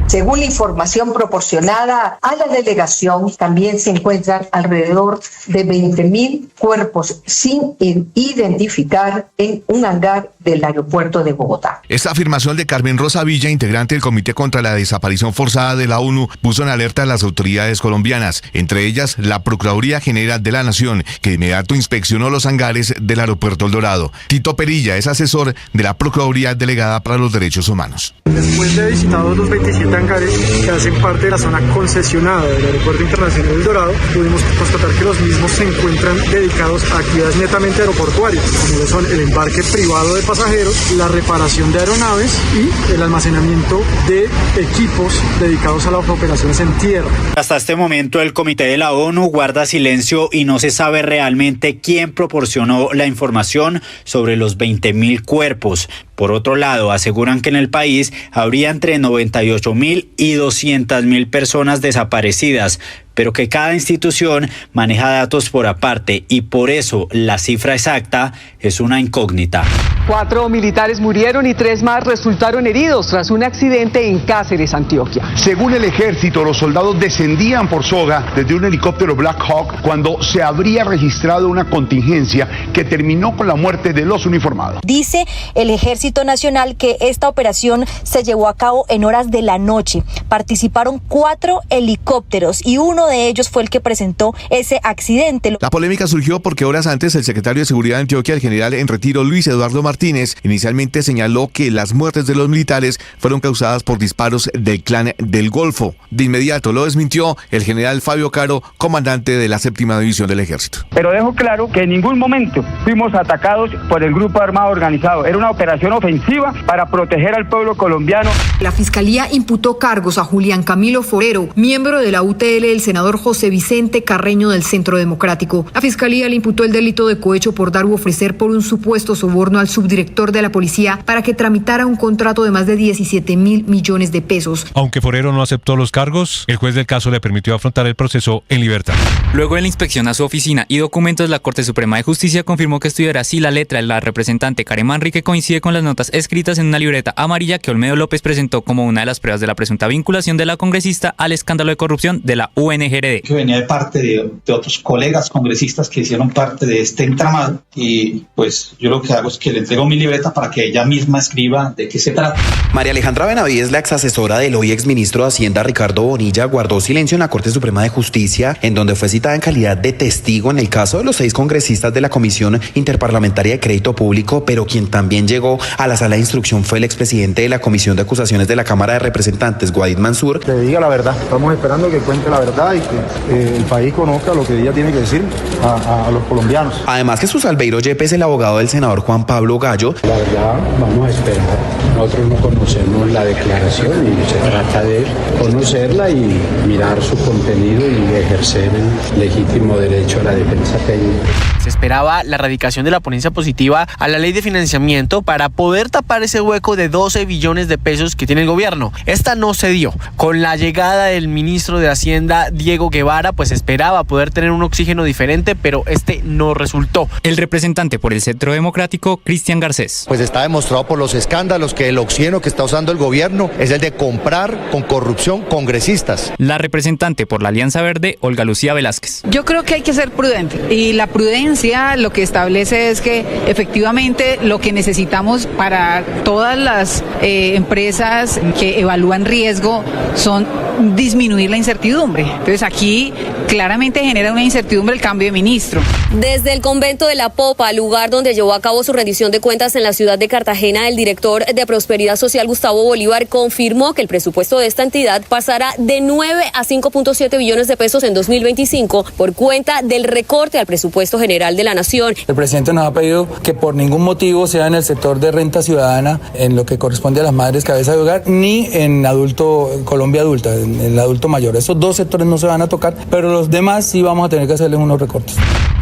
Según la información proporcionada a la delegación, también se encuentran alrededor de 20.000 cuerpos sin identificar en un hangar del aeropuerto de Bogotá. Esta afirmación de Carmen Rosa Villa, integrante del Comité contra la Desaparición Forzada de la ONU, puso en alerta a las autoridades colombianas, entre ellas la Procuraduría General de la Nación, que de inmediato inspeccionó los hangares del aeropuerto El Dorado. Tito Perilla es asesor de la Procuraduría Delegada para los Derechos Humanos. Después de visitados los 27 hangares que hacen parte de la zona concesionada del Aeropuerto Internacional El Dorado, pudimos constatar que los mismos se encuentran dedicados a actividades netamente aeroportuarias, como lo son el embarque privado de pasajeros, la reparación de aeronaves y el almacenamiento de equipos dedicados a las operaciones en tierra. Hasta este momento el Comité de la ONU guarda silencio y no se sabe realmente quién proporcionó la información sobre los 20.000 cuerpos. Por otro lado, aseguran que en el país habría entre 98.000 y 200.000 personas desaparecidas, pero que cada institución maneja datos por aparte y por eso la cifra exacta es una incógnita. 4 militares murieron y 3 más resultaron heridos tras un accidente en Cáceres, Antioquia. Según el ejército, los soldados descendían por soga desde un helicóptero Black Hawk cuando se habría registrado una contingencia que terminó con la muerte de los uniformados. Dice el Ejército Nacional que esta operación se llevó a cabo en horas de la noche. Participaron 4 helicópteros y uno uno de ellos fue el que presentó ese accidente. La polémica surgió porque horas antes el secretario de Seguridad de Antioquia, el general en retiro Luis Eduardo Martínez, inicialmente señaló que las muertes de los militares fueron causadas por disparos del Clan del Golfo. De inmediato lo desmintió el general Fabio Caro, comandante de la 7ª División del Ejército. Pero dejo claro que en ningún momento fuimos atacados por el grupo armado organizado. Era una operación ofensiva para proteger al pueblo colombiano. La Fiscalía imputó cargos a Julián Camilo Forero, miembro de la UTL del senador José Vicente Carreño del Centro Democrático. La Fiscalía le imputó el delito de cohecho por dar u ofrecer por un supuesto soborno al subdirector de la policía para que tramitara un contrato de más de 17.000 millones de pesos. Aunque Forero no aceptó los cargos, el juez del caso le permitió afrontar el proceso en libertad. Luego de la inspección a su oficina y documentos, la Corte Suprema de Justicia confirmó que estudiará si la letra de la representante Karen Manrique coincide con las notas escritas en una libreta amarilla que Olmedo López presentó como una de las pruebas de la presunta vinculación de la congresista al escándalo de corrupción de la UNGRD. Que venía de parte de otros colegas congresistas que hicieron parte de este entramado, y pues yo lo que hago es que le entrego mi libreta para que ella misma escriba de qué se trata. María Alejandra Benavides, la exasesora del hoy exministro de Hacienda Ricardo Bonilla, guardó silencio en la Corte Suprema de Justicia, en donde fue citada en calidad de testigo en el caso de los 6 congresistas de la Comisión Interparlamentaria de Crédito Público, pero quien también llegó a la sala de instrucción fue el expresidente de la Comisión de Acusaciones de la Cámara de Representantes, Guaid Mansur. Que diga la verdad, estamos esperando que cuente la verdad y que el país conozca lo que ella tiene que decir a los colombianos. Además, Jesús Albeiro Yepes, el abogado del senador Juan Pablo Gallo. La verdad, vamos a esperar. Nosotros no conocemos la declaración y se trata de conocerla y mirar su contenido y ejercer el legítimo derecho a la defensa técnica. Se esperaba la radicación de la ponencia positiva a la ley de financiamiento para poder tapar ese hueco de 12 billones de pesos que tiene el gobierno. Esta no se dio. Con la llegada del ministro de Hacienda, Diego Guevara, pues esperaba poder tener un oxígeno diferente, pero este no resultó. El representante por el Centro Democrático, Cristian Garcés. Pues está demostrado por los escándalos que el oxígeno que está usando el gobierno es el de comprar con corrupción congresistas. La representante por la Alianza Verde, Olga Lucía Velázquez. Yo creo que hay que ser prudente y la prudencia lo que establece es que efectivamente lo que necesitamos para todas las empresas que evalúan riesgo son disminuir la incertidumbre. Entonces aquí claramente genera una incertidumbre el cambio de ministro. Desde el convento de La Popa, lugar donde llevó a cabo su rendición de cuentas en la ciudad de Cartagena, el director de Prosperidad Social, Gustavo Bolívar, confirmó que el presupuesto de esta entidad pasará de 9 a 5.7 billones de pesos en 2025 por cuenta del recorte al presupuesto general de la nación. El presidente nos ha pedido que por ningún motivo sea en el sector de renta ciudadana, en lo que corresponde a las madres cabeza de hogar, ni en Colombia adulta, en el adulto mayor. Esos 2 sectores no se van a tocar, pero los demás sí vamos a tener que hacerles unos recortes.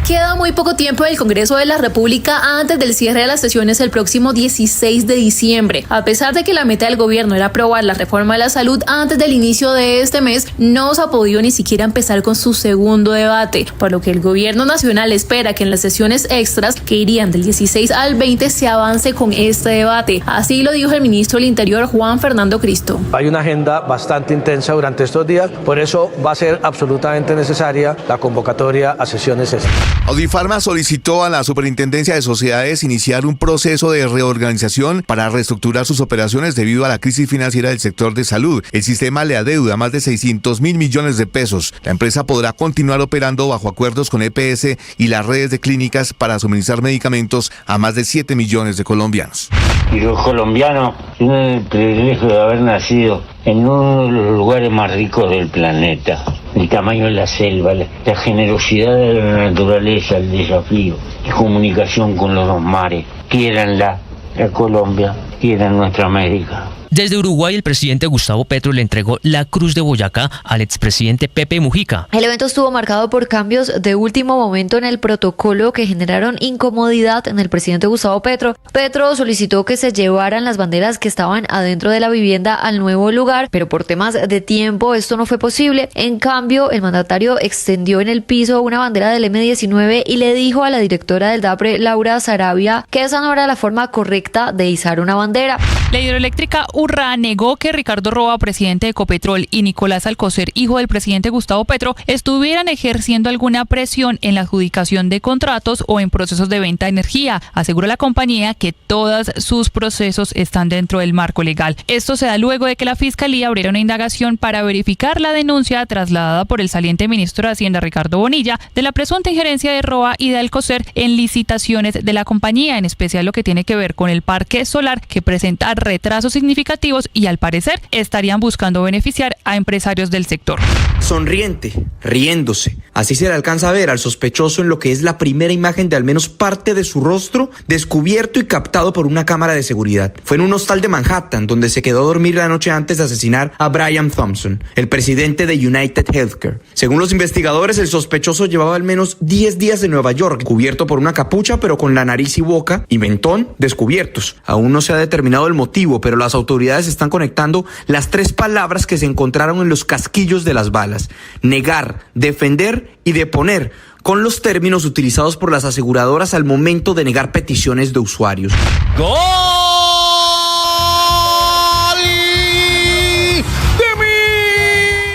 Queda muy poco tiempo del Congreso de la República antes del cierre de las sesiones el próximo 16 de diciembre. A pesar de que la meta del gobierno era aprobar la reforma de la salud antes del inicio de este mes, no se ha podido ni siquiera empezar con su segundo debate, por lo que el gobierno nacional espera que en las sesiones extras, que irían del 16 al 20, se avance con este debate. Así lo dijo el ministro del Interior, Juan Fernando Cristo. Hay una agenda bastante intensa durante estos días, por eso va a ser absolutamente necesaria la convocatoria a sesiones extras. Audifarma solicitó a la Superintendencia de Sociedades iniciar un proceso de reorganización para reestructurar sus operaciones debido a la crisis financiera del sector de salud. El sistema le adeuda más de 600.000 millones de pesos. La empresa podrá continuar operando bajo acuerdos con EPS y las redes de clínicas para suministrar medicamentos a más de 7 millones de colombianos. Y los colombianos tienen el privilegio de haber nacido en uno de los lugares más ricos del planeta. El tamaño de la selva, la generosidad de la naturaleza, el desafío, la comunicación con los dos mares. Quiéranla, la Colombia, quieran nuestra América. Desde Uruguay, el presidente Gustavo Petro le entregó la Cruz de Boyacá al expresidente Pepe Mujica. El evento estuvo marcado por cambios de último momento en el protocolo que generaron incomodidad en el presidente Gustavo Petro. Petro solicitó que se llevaran las banderas que estaban adentro de la vivienda al nuevo lugar, pero por temas de tiempo esto no fue posible. En cambio, el mandatario extendió en el piso una bandera del M-19 y le dijo a la directora del DAPRE, Laura Sarabia, que esa no era la forma correcta de izar una bandera. La hidroeléctrica Urra negó que Ricardo Roa, presidente de Ecopetrol, y Nicolás Alcocer, hijo del presidente Gustavo Petro, estuvieran ejerciendo alguna presión en la adjudicación de contratos o en procesos de venta de energía. Asegura la compañía que todos sus procesos están dentro del marco legal. Esto se da luego de que la Fiscalía abriera una indagación para verificar la denuncia trasladada por el saliente ministro de Hacienda, Ricardo Bonilla, de la presunta injerencia de Roa y de Alcocer en licitaciones de la compañía, en especial lo que tiene que ver con el parque solar, que presenta retrasos significativos y al parecer estarían buscando beneficiar a empresarios del sector. Sonriente, riéndose. Así se le alcanza a ver al sospechoso en lo que es la primera imagen de al menos parte de su rostro descubierto y captado por una cámara de seguridad. Fue en un hostal de Manhattan donde se quedó a dormir la noche antes de asesinar a Brian Thompson, el presidente de United Healthcare. Según los investigadores, el sospechoso llevaba al menos 10 días en Nueva York, cubierto por una capucha pero con la nariz y boca y mentón descubiertos. Aún no se ha determinado el motivo, pero las autoridades están conectando las 3 palabras que se encontraron en los casquillos de las balas: negar, defender y deponer, con los términos utilizados por las aseguradoras al momento de negar peticiones de usuarios. ¡Gol!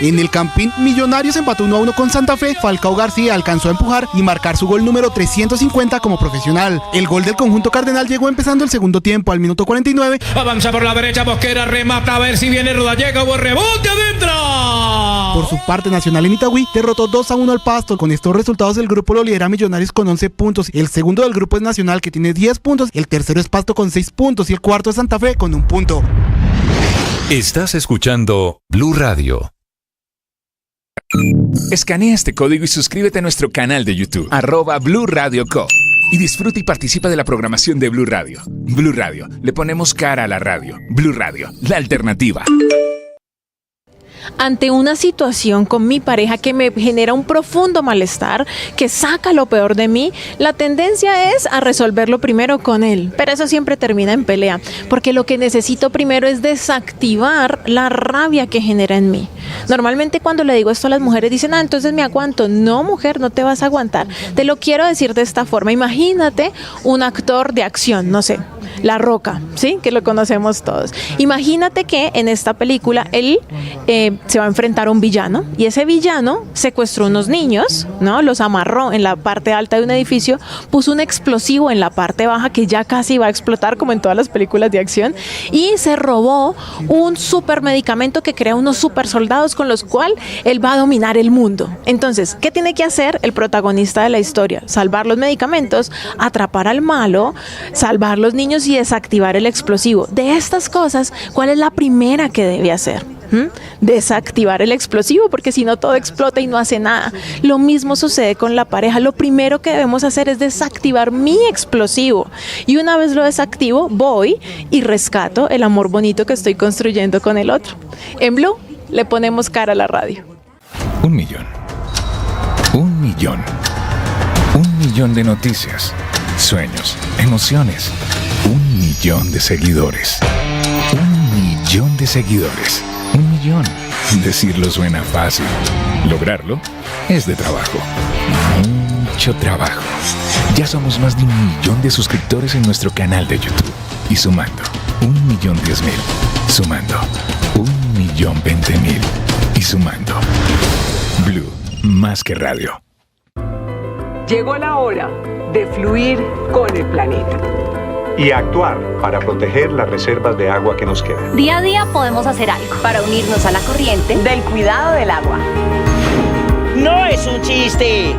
En el Campín, Millonarios empató 1-1 con Santa Fe. Falcao García alcanzó a empujar y marcar su gol número 350 como profesional. El gol del conjunto cardenal llegó empezando el segundo tiempo al minuto 49. Avanza por la derecha, Mosquera remata, a ver si viene Rodallega, buen rebote adentro. Por su parte, Nacional en Itagüí derrotó 2-1 al Pasto. Con estos resultados, el grupo lo lidera Millonarios con 11 puntos. El segundo del grupo es Nacional, que tiene 10 puntos. El tercero es Pasto con 6 puntos y el cuarto es Santa Fe con 1 punto. Estás escuchando Blue Radio. Escanea este código y suscríbete a nuestro canal de YouTube, @Blue Radio Co. Y disfruta y participa de la programación de Blue Radio. Blue Radio, le ponemos cara a la radio. Blue Radio, la alternativa. Ante una situación con mi pareja que me genera un profundo malestar, que saca lo peor de mí, la tendencia es a resolverlo primero con él, pero eso siempre termina en pelea, porque lo que necesito primero es desactivar la rabia que genera en mí. Normalmente cuando le digo esto a las mujeres dicen, entonces me aguanto. No, mujer, no te vas a aguantar. Te lo quiero decir de esta forma. Imagínate un actor de acción, no sé, La Roca, ¿sí? Que lo conocemos todos. Imagínate que en esta película él se va a enfrentar a un villano y ese villano secuestró unos niños, ¿no? Los amarró en la parte alta de un edificio, puso un explosivo en la parte baja que ya casi va a explotar como en todas las películas de acción y se robó un super medicamento que crea unos super soldados con los cuales él va a dominar el mundo. Entonces, ¿qué tiene que hacer el protagonista de la historia? Salvar los medicamentos, atrapar al malo, salvar los niños y desactivar el explosivo. De estas cosas, ¿cuál es la primera que debe hacer? Desactivar el explosivo, porque si no todo explota y no hace nada. Lo mismo sucede con la pareja. Lo primero que debemos hacer es desactivar mi explosivo y una vez lo desactivo voy y rescato el amor bonito que estoy construyendo con el otro. En Blue le ponemos cara a la radio. 1 millón. 1 millón. 1 millón de noticias, sueños, emociones. 1 millón de seguidores. 1 millón de seguidores. 1 millón. Decirlo suena fácil. Lograrlo es de trabajo. Mucho trabajo. Ya somos más de 1 millón de suscriptores en nuestro canal de YouTube. Y sumando, 1.010.000. Sumando, 1.020.000. Y sumando. Blue, más que radio. Llegó la hora de fluir con el planeta. Y actuar para proteger las reservas de agua que nos quedan. Día a día podemos hacer algo para unirnos a la corriente del cuidado del agua. No es un chiste.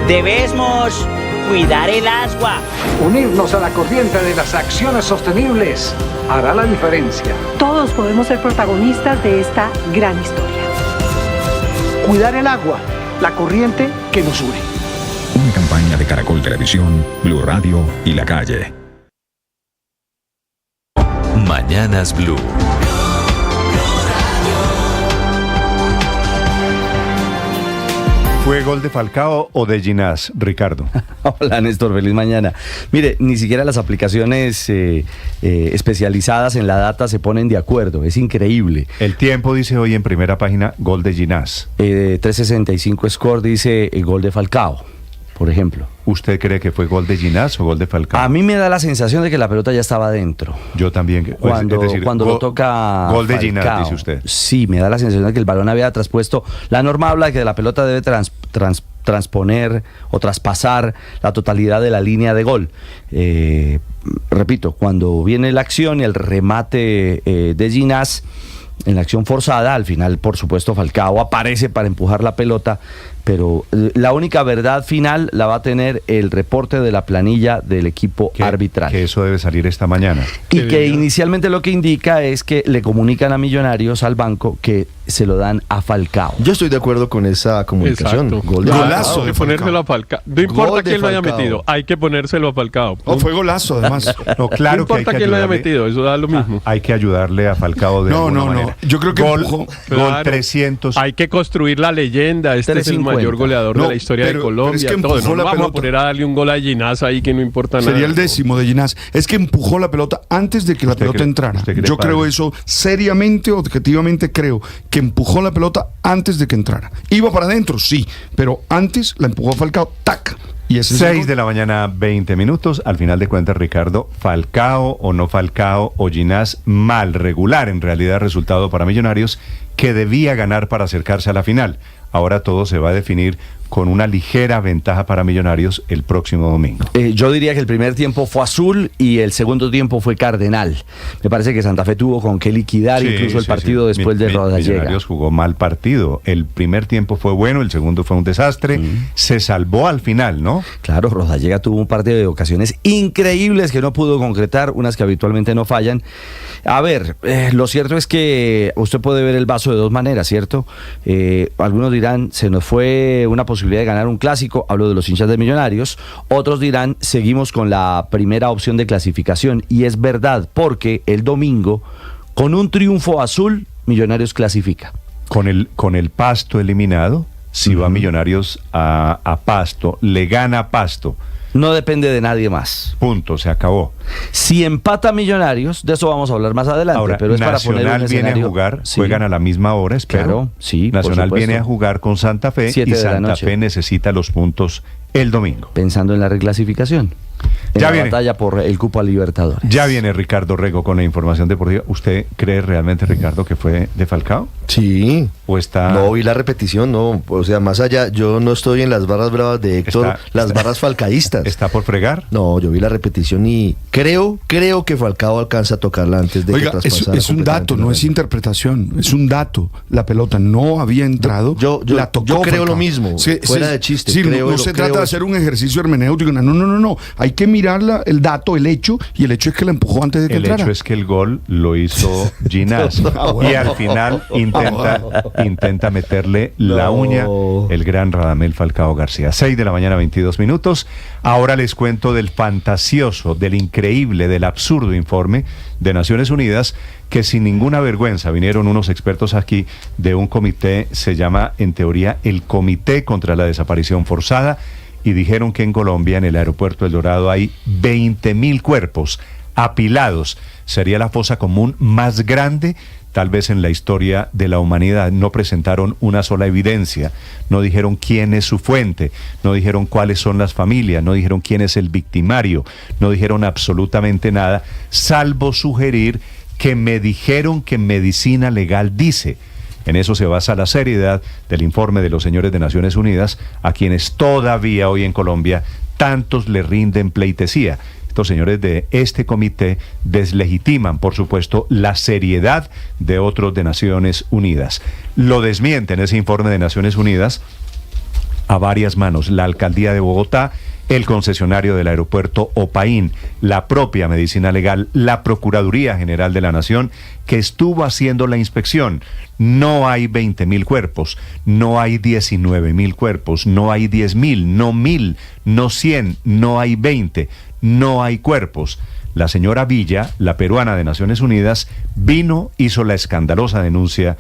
Debemos cuidar el agua. Unirnos a la corriente de las acciones sostenibles hará la diferencia. Todos podemos ser protagonistas de esta gran historia. Cuidar el agua, la corriente que nos une. Una campaña de Caracol Televisión, Blue Radio y La Calle. Mañanas Blue. ¿Fue gol de Falcao o de Ginás, Ricardo? Hola, Néstor, feliz mañana. Mire, ni siquiera las aplicaciones especializadas en la data se ponen de acuerdo, es increíble. El Tiempo dice hoy en primera página, gol de Ginás. 365 Score dice gol de Falcao. por ejemplo. ¿Usted cree que fue gol de Ginás o gol de Falcao? A mí me da la sensación de que la pelota ya estaba dentro. Yo también. Cuando lo toca gol de Falcao, Ginás, dice usted. Sí, me da la sensación de que el balón había traspuesto. La norma habla de que la pelota debe transponer o traspasar la totalidad de la línea de gol. Repito, cuando viene la acción y el remate de Ginás, en la acción forzada, al final, por supuesto, Falcao aparece para empujar la pelota, pero la única verdad final la va a tener el reporte de la planilla del equipo arbitral. Que eso debe salir esta mañana. Y que inicialmente lo que indica es que le comunican a Millonarios, al banco, que se lo dan a Falcao. Yo estoy de acuerdo con esa comunicación. Golazo. Hay que ponérselo a Falcao. No importa quién lo haya metido, hay que ponérselo a Falcao. Fue golazo, además. No, claro, no importa quién lo haya metido, eso da lo mismo. Hay que ayudarle a Falcao de alguna manera. Yo creo que gol 300. Hay que construir la leyenda. Este es el mayor goleador de la historia de Colombia. Es que todo. No vamos a poner a darle un gol a Ginás ahí que no importa nada. Sería el 10º de Ginás. Es que empujó la pelota antes de que la pelota entrara. Yo creo eso seriamente, objetivamente creo que empujó la pelota antes de que entrara. Iba para adentro, sí, pero antes la empujó Falcao, ¡tac! Y 6 de la mañana, 20 minutos. Al final de cuentas, Ricardo, Falcao o no Falcao o Ginás, mal, regular en realidad resultado para Millonarios, que debía ganar para acercarse a la final. Ahora todo se va a definir con una ligera ventaja para Millonarios el próximo domingo. Yo diría que el primer tiempo fue azul y el segundo tiempo fue cardenal. Me parece que Santa Fe tuvo con qué liquidar incluso el partido después de Rodallega. Millonarios jugó mal partido. El primer tiempo fue bueno, el segundo fue un desastre. Se salvó al final, ¿no? Claro, Rodallega tuvo un par de ocasiones increíbles que no pudo concretar, unas que habitualmente no fallan. A ver, lo cierto es que usted puede ver el vaso de dos maneras, ¿cierto? Algunos dirán, se nos fue una posibilidad de ganar un clásico, hablo de los hinchas de Millonarios. Otros dirán, seguimos con la primera opción de clasificación, y es verdad, porque el domingo, con un triunfo azul, Millonarios clasifica. Con el Pasto eliminado, si va Millonarios a Pasto, le gana a Pasto. No depende de nadie más. Punto, se acabó. Si empata Millonarios, de eso vamos a hablar más adelante. Ahora, pero es Nacional para poner un viene escenario, a jugar, sí. Juegan a la misma hora, espero. Claro, sí, Nacional viene a jugar con Santa Fe y Santa Fe necesita los puntos el domingo. Pensando en la reclasificación. Ya la viene. batalla por el cupo a Libertadores. Ya viene Ricardo Rego con la información deportiva. ¿Usted cree realmente, Ricardo, que fue de Falcao? Sí. ¿O está...? No vi la repetición, no. O sea, más allá, yo no estoy en las barras bravas de Héctor, barras falcaístas. ¿Está por fregar? No, yo vi la repetición y creo que Falcao alcanza a tocarla antes de que traspasara. Es un dato, no es interpretación. Es un dato. La pelota no había entrado. Yo creo Falcao. lo mismo, fuera de chiste. Sí, no se trata de hacer un ejercicio hermenéutico. No. Hay que mirar el dato, el hecho, y el hecho es que la empujó antes de que entrara. El hecho es que el gol lo hizo Ginás. Y al final intenta meterle la uña el gran Radamel Falcao García. 6 de la mañana, 22 minutos. Ahora les cuento del fantasioso, del increíble, del absurdo informe de Naciones Unidas, que sin ninguna vergüenza vinieron unos expertos aquí de un comité, se llama en teoría el Comité contra la Desaparición Forzada, y dijeron que en Colombia, en el aeropuerto El Dorado, hay 20.000 cuerpos apilados. Sería la fosa común más grande tal vez en la historia de la humanidad. No presentaron una sola evidencia, no dijeron quién es su fuente, no dijeron cuáles son las familias, no dijeron quién es el victimario, no dijeron absolutamente nada, salvo sugerir que me dijeron que medicina legal dice. En eso se basa la seriedad del informe de los señores de Naciones Unidas, a quienes todavía hoy en Colombia tantos le rinden pleitesía. Estos señores de este comité deslegitiman, por supuesto, la seriedad de otros de Naciones Unidas. Lo desmienten ese informe de Naciones Unidas a varias manos: la Alcaldía de Bogotá, el concesionario del aeropuerto Opaín, la propia Medicina Legal, la Procuraduría General de la Nación, que estuvo haciendo la inspección. No hay 20.000 cuerpos, no hay 19.000 cuerpos, no hay 10.000, no 1.000, no 100, no hay 20, no hay cuerpos. La señora Villa, la peruana de Naciones Unidas, vino, hizo la escandalosa denuncia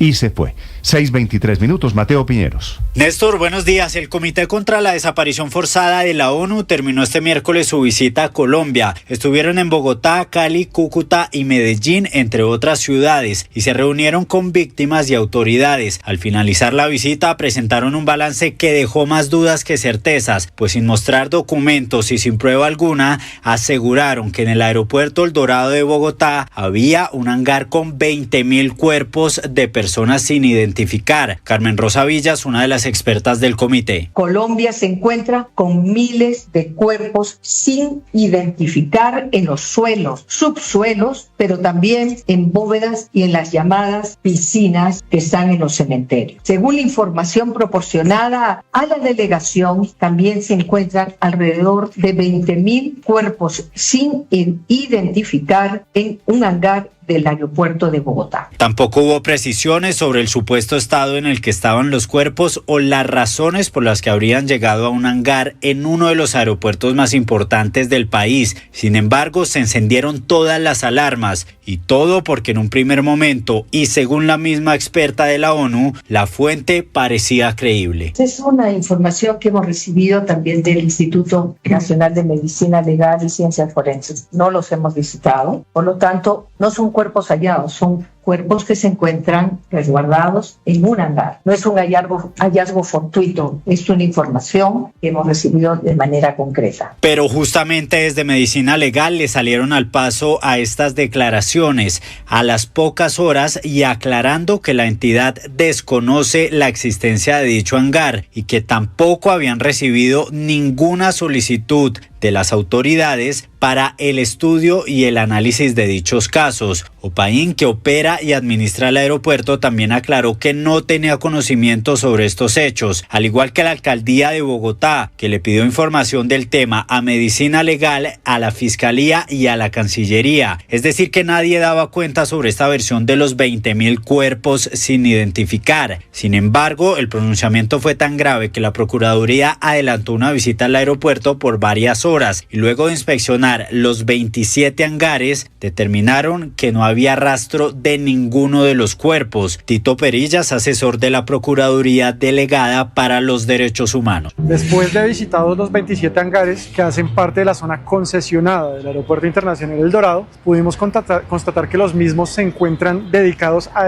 y se fue. 6:23 minutos, Mateo Piñeros. Néstor, buenos días. El Comité contra la Desaparición Forzada de la ONU terminó este miércoles su visita a Colombia. Estuvieron en Bogotá, Cali, Cúcuta y Medellín, entre otras ciudades, y se reunieron con víctimas y autoridades. Al finalizar la visita, presentaron un balance que dejó más dudas que certezas, pues sin mostrar documentos y sin prueba alguna, aseguraron que en el aeropuerto El Dorado de Bogotá había un hangar con 20.000 cuerpos de personas sin identificar. Carmen Rosa Villas, una de las expertas del comité. Colombia se encuentra con miles de cuerpos sin identificar en los suelos, subsuelos, pero también en bóvedas y en las llamadas piscinas que están en los cementerios. Según la información proporcionada a la delegación, también se encuentran alrededor de 20.000 cuerpos sin identificar en un hangar del aeropuerto de Bogotá. Tampoco hubo precisiones sobre el supuesto estado en el que estaban los cuerpos o las razones por las que habrían llegado a un hangar en uno de los aeropuertos más importantes del país. Sin embargo, se encendieron todas las alarmas, y todo porque en un primer momento, y según la misma experta de la ONU, la fuente parecía creíble. Es una información que hemos recibido también del Instituto Nacional de Medicina Legal y Ciencias Forenses. No los hemos visitado, por lo tanto, no son cuerpos hallados, son cuerpos que se encuentran resguardados en un hangar. No es un hallazgo fortuito, es una información que hemos recibido de manera concreta. Pero justamente desde Medicina Legal le salieron al paso a estas declaraciones a las pocas horas y aclarando que la entidad desconoce la existencia de dicho hangar y que tampoco habían recibido ninguna solicitud de las autoridades para el estudio y el análisis de dichos casos. Opaín, que opera y administra el aeropuerto, también aclaró que no tenía conocimiento sobre estos hechos, al igual que la alcaldía de Bogotá, que le pidió información del tema a Medicina Legal, a la Fiscalía y a la Cancillería. Es decir, que nadie daba cuenta sobre esta versión de los 20.000 cuerpos sin identificar. Sin embargo, el pronunciamiento fue tan grave que la Procuraduría adelantó una visita al aeropuerto por varias horas y luego de inspeccionar los 27 hangares, determinaron que no había rastro de ninguno de los cuerpos. Tito Perillas, asesor de la Procuraduría Delegada para los Derechos Humanos. Después de visitados los 27 hangares que hacen parte de la zona concesionada del Aeropuerto Internacional El Dorado, pudimos constatar que los mismos se encuentran dedicados a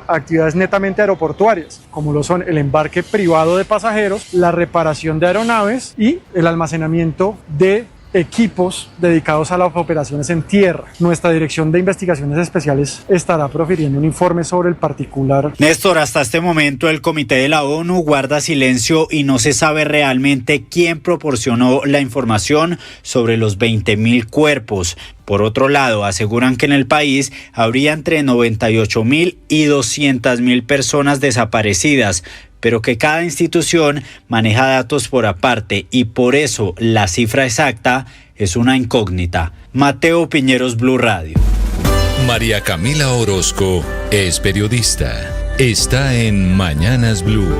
actividades netamente aeroportuarias, como lo son el embarque privado de pasajeros, la reparación de aeronaves y el almacenamiento de equipos dedicados a las operaciones en tierra. Nuestra Dirección de Investigaciones Especiales estará profiriendo un informe sobre el particular. Néstor, hasta este momento el Comité de la ONU guarda silencio y no se sabe realmente quién proporcionó la información sobre los 20.000 cuerpos. Por otro lado, aseguran que en el país habría entre 98.000 y 200.000 personas desaparecidas, pero que cada institución maneja datos por aparte y por eso la cifra exacta es una incógnita. Mateo Piñeros, Blue Radio. María Camila Orozco es periodista. Está en Mañanas Blue.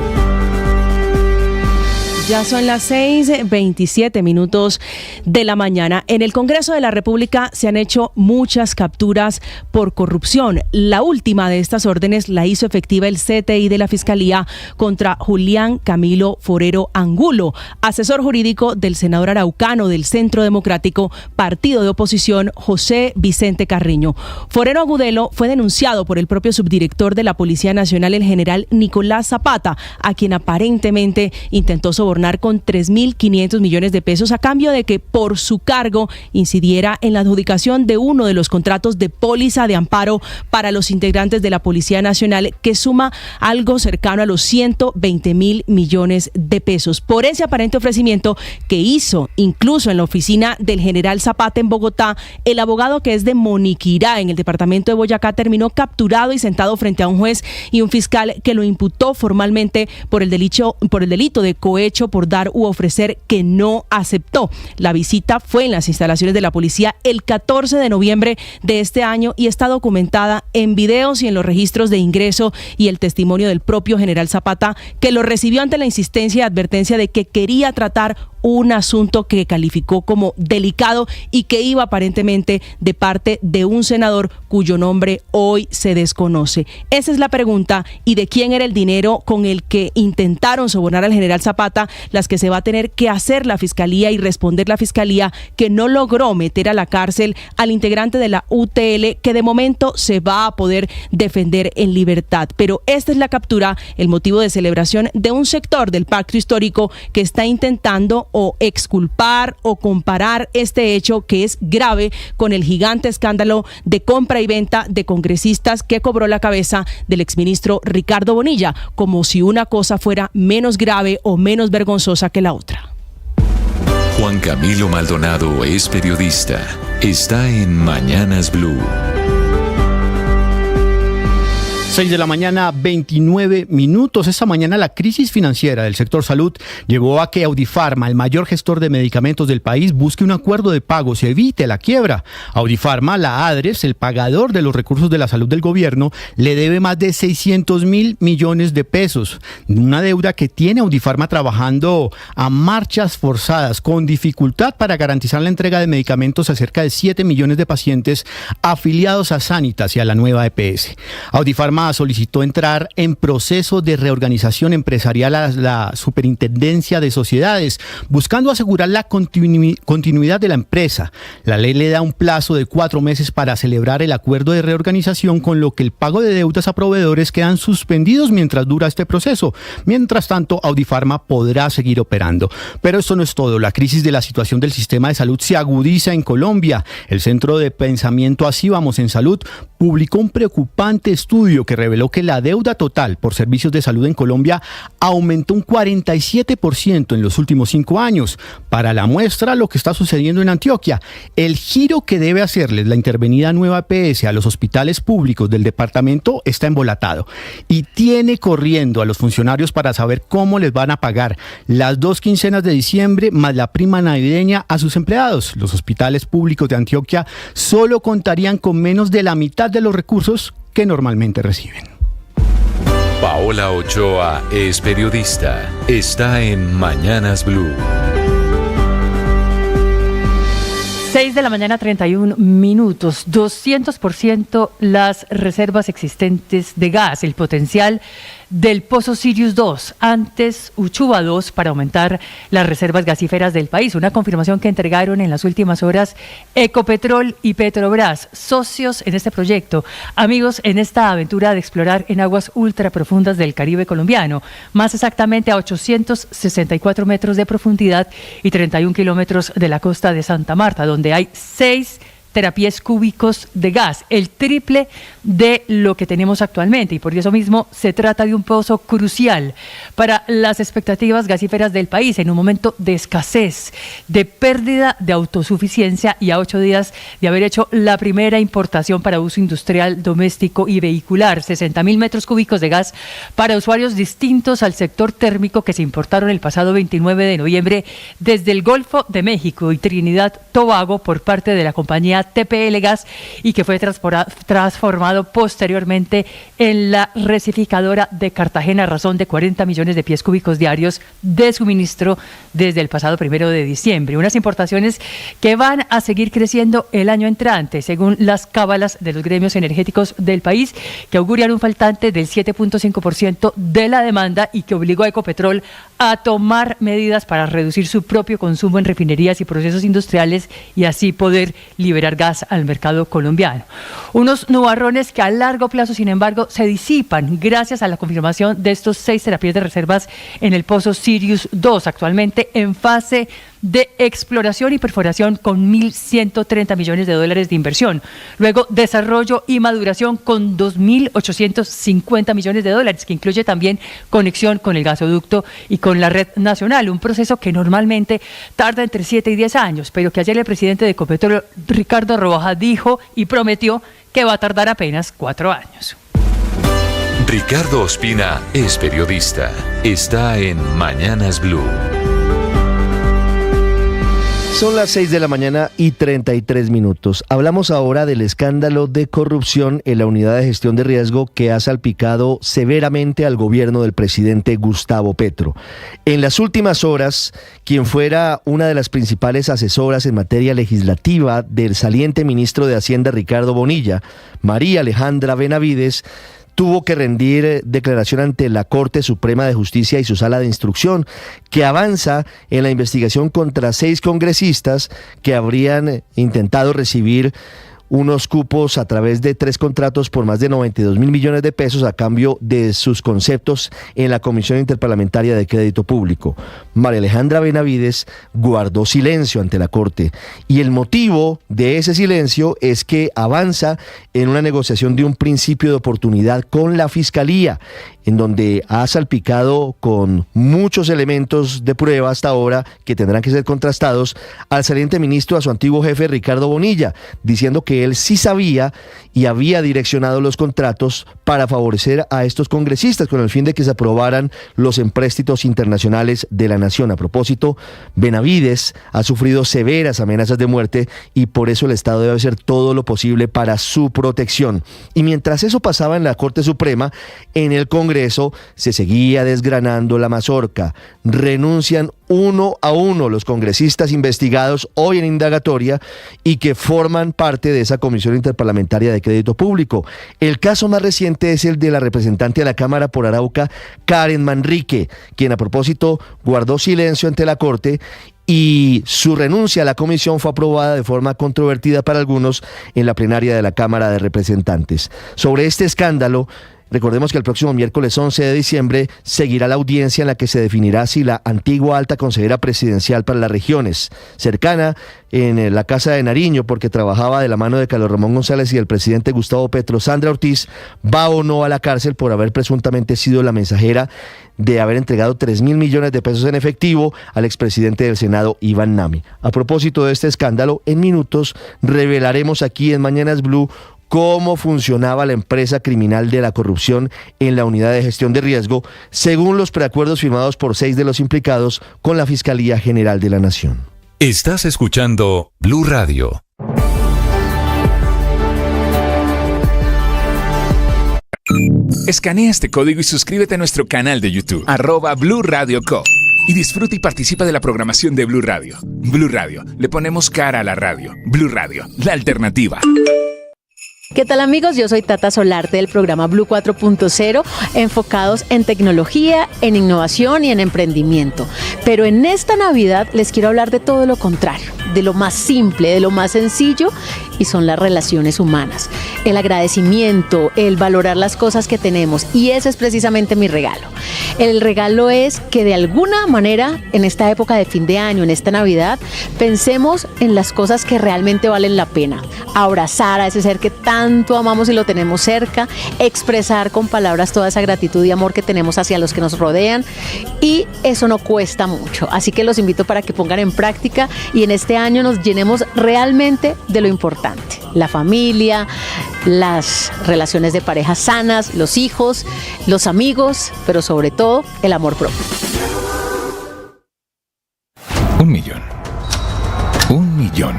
Ya son las 6:27 de la mañana. En el Congreso de la República se han hecho muchas capturas por corrupción. La última de estas órdenes la hizo efectiva el CTI de la Fiscalía contra Julián Camilo Forero Angulo, asesor jurídico del senador araucano del Centro Democrático, partido de oposición José Vicente Carreño. Forero Agudelo fue denunciado por el propio subdirector de la Policía Nacional, el general Nicolás Zapata, a quien aparentemente intentó sobornar con 3.500 millones de pesos a cambio de que por su cargo incidiera en la adjudicación de uno de los contratos de póliza de amparo para los integrantes de la Policía Nacional, que suma algo cercano a los 120.000 millones de pesos. Por ese aparente ofrecimiento que hizo incluso en la oficina del general Zapata en Bogotá, el abogado, que es de Moniquirá, en el departamento de Boyacá, terminó capturado y sentado frente a un juez y un fiscal que lo imputó formalmente por el delito de cohecho hecho por dar u ofrecer que no aceptó. La visita fue en las instalaciones de la policía el 14 de noviembre de este año y está documentada en videos y en los registros de ingreso y el testimonio del propio general Zapata, que lo recibió ante la insistencia y advertencia de que quería tratar un asunto que calificó como delicado y que iba aparentemente de parte de un senador cuyo nombre hoy se desconoce. Esa es la pregunta, y de quién era el dinero con el que intentaron sobornar al general Zapata, las que se va a tener que hacer la fiscalía y responder la fiscalía, que no logró meter a la cárcel al integrante de la UTL, que de momento se va a poder defender en libertad. Pero esta es la captura, el motivo de celebración de un sector del pacto histórico que está intentando o exculpar o comparar este hecho, que es grave, con el gigante escándalo de compra y venta de congresistas que cobró la cabeza del exministro Ricardo Bonilla, como si una cosa fuera menos grave o menos vergonzosa que la otra. Juan Camilo Maldonado es periodista. Está en Mañanas Blue. 6 de la mañana, 29 minutos. Esta mañana la crisis financiera del sector salud llevó a que Audifarma, el mayor gestor de medicamentos del país, busque un acuerdo de pagos y evite la quiebra. Audifarma, la ADRES, el pagador de los recursos de la salud del gobierno, le debe más de 600.000 millones de pesos. Una deuda que tiene Audifarma trabajando a marchas forzadas, con dificultad para garantizar la entrega de medicamentos a cerca de 7 millones de pacientes afiliados a Sanitas y a la nueva EPS. Audifarma solicitó entrar en proceso de reorganización empresarial a la Superintendencia de Sociedades, buscando asegurar la continuidad de la empresa. La ley le da un plazo de 4 meses para celebrar el acuerdo de reorganización, con lo que el pago de deudas a proveedores quedan suspendidos mientras dura este proceso. Mientras tanto, Audifarma podrá seguir operando. Pero esto no es todo. La crisis de la situación del sistema de salud se agudiza en Colombia. El Centro de Pensamiento Así Vamos en Salud publicó un preocupante estudio que reveló que la deuda total por servicios de salud en Colombia aumentó un 47% en los últimos 5 años. Para la muestra, lo que está sucediendo en Antioquia, el giro que debe hacerles la intervenida nueva EPS a los hospitales públicos del departamento está embolatado y tiene corriendo a los funcionarios para saber cómo les van a pagar las 2 quincenas de diciembre más la prima navideña a sus empleados. Los hospitales públicos de Antioquia solo contarían con menos de la mitad de los recursos que normalmente reciben. Paola Ochoa es periodista. Está en Mañanas Blue. 6 de la mañana, 31 minutos. 200% las reservas existentes de gas, el potencial del Pozo Sirius 2, antes Uchuva 2, para aumentar las reservas gasíferas del país. Una confirmación que entregaron en las últimas horas Ecopetrol y Petrobras, socios en este proyecto, amigos en esta aventura de explorar en aguas ultraprofundas del Caribe colombiano, más exactamente a 864 metros de profundidad y 31 kilómetros de la costa de Santa Marta, donde hay 6 terapiés cúbicos de gas, el triple de lo que tenemos actualmente, y por eso mismo se trata de un pozo crucial para las expectativas gasíferas del país en un momento de escasez, de pérdida de autosuficiencia, y a 8 días de haber hecho la primera importación para uso industrial, doméstico y vehicular. 60.000 metros cúbicos de gas para usuarios distintos al sector térmico que se importaron el pasado 29 de noviembre desde el Golfo de México y Trinidad Tobago por parte de la compañía TPL Gas, y que fue transformado posteriormente en la resificadora de Cartagena a razón de 40 millones de pies cúbicos diarios de suministro desde el pasado 1 de diciembre. Unas importaciones que van a seguir creciendo el año entrante, según las cábalas de los gremios energéticos del país, que auguran un faltante del 7.5% de la demanda y que obligó a Ecopetrol a tomar medidas para reducir su propio consumo en refinerías y procesos industriales y así poder liberar gas al mercado colombiano. Unos nubarrones que a largo plazo, sin embargo, se disipan gracias a la confirmación de estos 6 terapias de reservas en el Pozo Sirius 2, actualmente en fase de exploración y perforación con $1.130 millones de inversión. Luego, desarrollo y maduración con $2.850 millones de, que incluye también conexión con el gasoducto y con la red nacional. Un proceso que normalmente tarda entre 7 y 10 años, pero que ayer el presidente de Ecopetrol, Ricardo Roja, dijo y prometió que va a tardar apenas 4 años. Ricardo Ospina es periodista. Está en Mañanas Blue. Son las 6 de la mañana y 33 minutos. Hablamos ahora del escándalo de corrupción en la unidad de gestión de riesgo que ha salpicado severamente al gobierno del presidente Gustavo Petro. En las últimas horas, quien fuera una de las principales asesoras en materia legislativa del saliente ministro de Hacienda Ricardo Bonilla, María Alejandra Benavides, tuvo que rendir declaración ante la Corte Suprema de Justicia y su Sala de Instrucción, que avanza en la investigación contra 6 congresistas que habrían intentado recibir unos cupos a través de 3 contratos por más de 92 mil millones de pesos a cambio de sus conceptos en la Comisión Interparlamentaria de Crédito Público. María Alejandra Benavides guardó silencio ante la Corte y el motivo de ese silencio es que avanza en una negociación de un principio de oportunidad con la Fiscalía, en donde ha salpicado con muchos elementos de prueba hasta ahora que tendrán que ser contrastados al saliente ministro, a su antiguo jefe Ricardo Bonilla, diciendo que él sí sabía y había direccionado los contratos para favorecer a estos congresistas con el fin de que se aprobaran los empréstitos internacionales de la nación. A propósito, Benavides ha sufrido severas amenazas de muerte y por eso el Estado debe hacer todo lo posible para su protección. Y mientras eso pasaba en la Corte Suprema, en el Congreso se seguía desgranando la mazorca. Renuncian uno a uno los congresistas investigados hoy en indagatoria y que forman parte de esa Comisión Interparlamentaria de Crédito Público. El caso más reciente es el de la representante de la Cámara por Arauca, Karen Manrique, quien a propósito guardó silencio ante la Corte y su renuncia a la comisión fue aprobada de forma controvertida para algunos en la plenaria de la Cámara de Representantes. Sobre este escándalo, recordemos que el próximo miércoles 11 de diciembre seguirá la audiencia en la que se definirá si la antigua alta consejera presidencial para las regiones, cercana en la Casa de Nariño porque trabajaba de la mano de Carlos Ramón González y el presidente Gustavo Petro, Sandra Ortiz, va o no a la cárcel por haber presuntamente sido la mensajera de haber entregado 3 mil millones de pesos en efectivo al expresidente del Senado, Iván Nami. A propósito de este escándalo, en minutos revelaremos aquí en Mañanas Blue cómo funcionaba la empresa criminal de la corrupción en la unidad de gestión de riesgo, según los preacuerdos firmados por 6 de los implicados con la Fiscalía General de la Nación. Estás escuchando Blue Radio. Escanea este código y suscríbete a nuestro canal de YouTube, @Blue Radio Co. Y disfruta y participa de la programación de Blue Radio. Blue Radio, le ponemos cara a la radio. Blue Radio, la alternativa. ¿Qué tal, amigos? Yo soy Tata Solarte del programa Blue 4.0, enfocados en tecnología, en innovación y en emprendimiento. Pero en esta Navidad les quiero hablar de todo lo contrario, de lo más simple, de lo más sencillo, y son las relaciones humanas. El agradecimiento, el valorar las cosas que tenemos, y ese es precisamente mi regalo. El regalo es que de alguna manera, en esta época de fin de año, en esta Navidad, pensemos en las cosas que realmente valen la pena. Abrazar a ese ser que tanto amamos y lo tenemos cerca, expresar con palabras toda esa gratitud y amor que tenemos hacia los que nos rodean, y eso no cuesta mucho. Así que los invito para que pongan en práctica y en este año nos llenemos realmente de lo importante: la familia, las relaciones de pareja sanas, los hijos, los amigos, pero sobre todo el amor propio. 1 millón. 1 millón.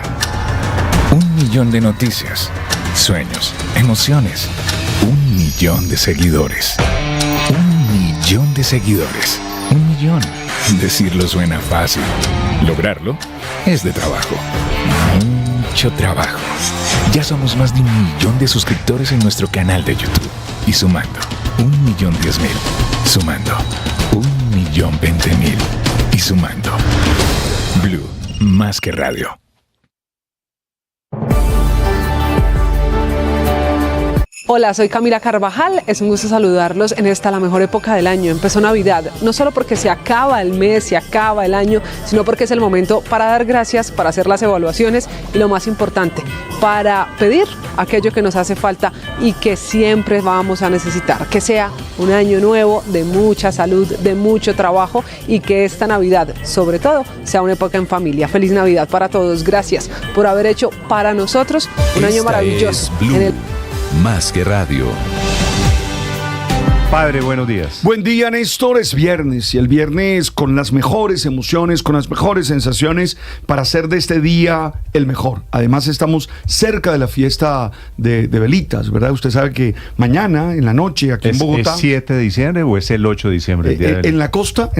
1 millón de noticias, sueños, emociones. 1 millón de seguidores. 1 millón de seguidores. 1 millón. Decirlo suena fácil. Lograrlo es de trabajo. Mucho trabajo. Ya somos más de 1 millón de suscriptores en nuestro canal de YouTube. Y sumando, 1.010.000. Sumando, 1.020.000. Y sumando. Blue, más que radio. Hola, soy Camila Carvajal, es un gusto saludarlos en esta la mejor época del año. Empezó Navidad, no solo porque se acaba el mes, se acaba el año, sino porque es el momento para dar gracias, para hacer las evaluaciones y lo más importante, para pedir aquello que nos hace falta y que siempre vamos a necesitar. Que sea un año nuevo de mucha salud, de mucho trabajo y que esta Navidad, sobre todo, sea una época en familia. Feliz Navidad para todos, gracias por haber hecho para nosotros un año maravilloso. Blue, más que radio. Padre, buenos días. Buen día, Néstor. Es viernes y el viernes con las mejores emociones, con las mejores sensaciones para hacer de este día el mejor. Además, estamos cerca de la fiesta de velitas, ¿verdad? Usted sabe que mañana, en la noche, aquí en Bogotá... ¿Es 7 de diciembre o es el 8 de diciembre? El día en la costa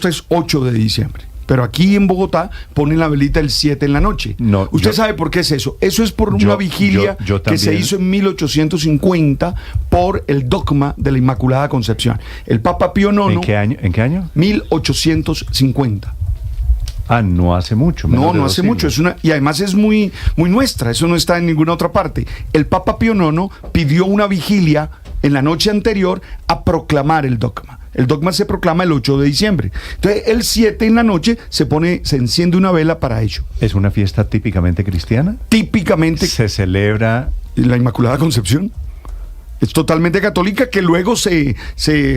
es 8 de diciembre. Pero aquí en Bogotá ponen la velita el 7 en la noche. No, ¿Usted sabe por qué es eso? Eso es por una vigilia que se hizo en 1850 por el dogma de la Inmaculada Concepción. El Papa Pío IX... ¿En qué año? 1850. No hace mucho. No hace mucho. Y además es muy, muy nuestra. Eso no está en ninguna otra parte. El Papa Pío IX pidió una vigilia en la noche anterior a proclamar el dogma. El dogma se proclama el 8 de diciembre. Entonces, el 7 en la noche se enciende una vela para ello. ¿Es una fiesta típicamente cristiana? Típicamente. ¿Se celebra la Inmaculada Concepción? Es totalmente católica, que luego se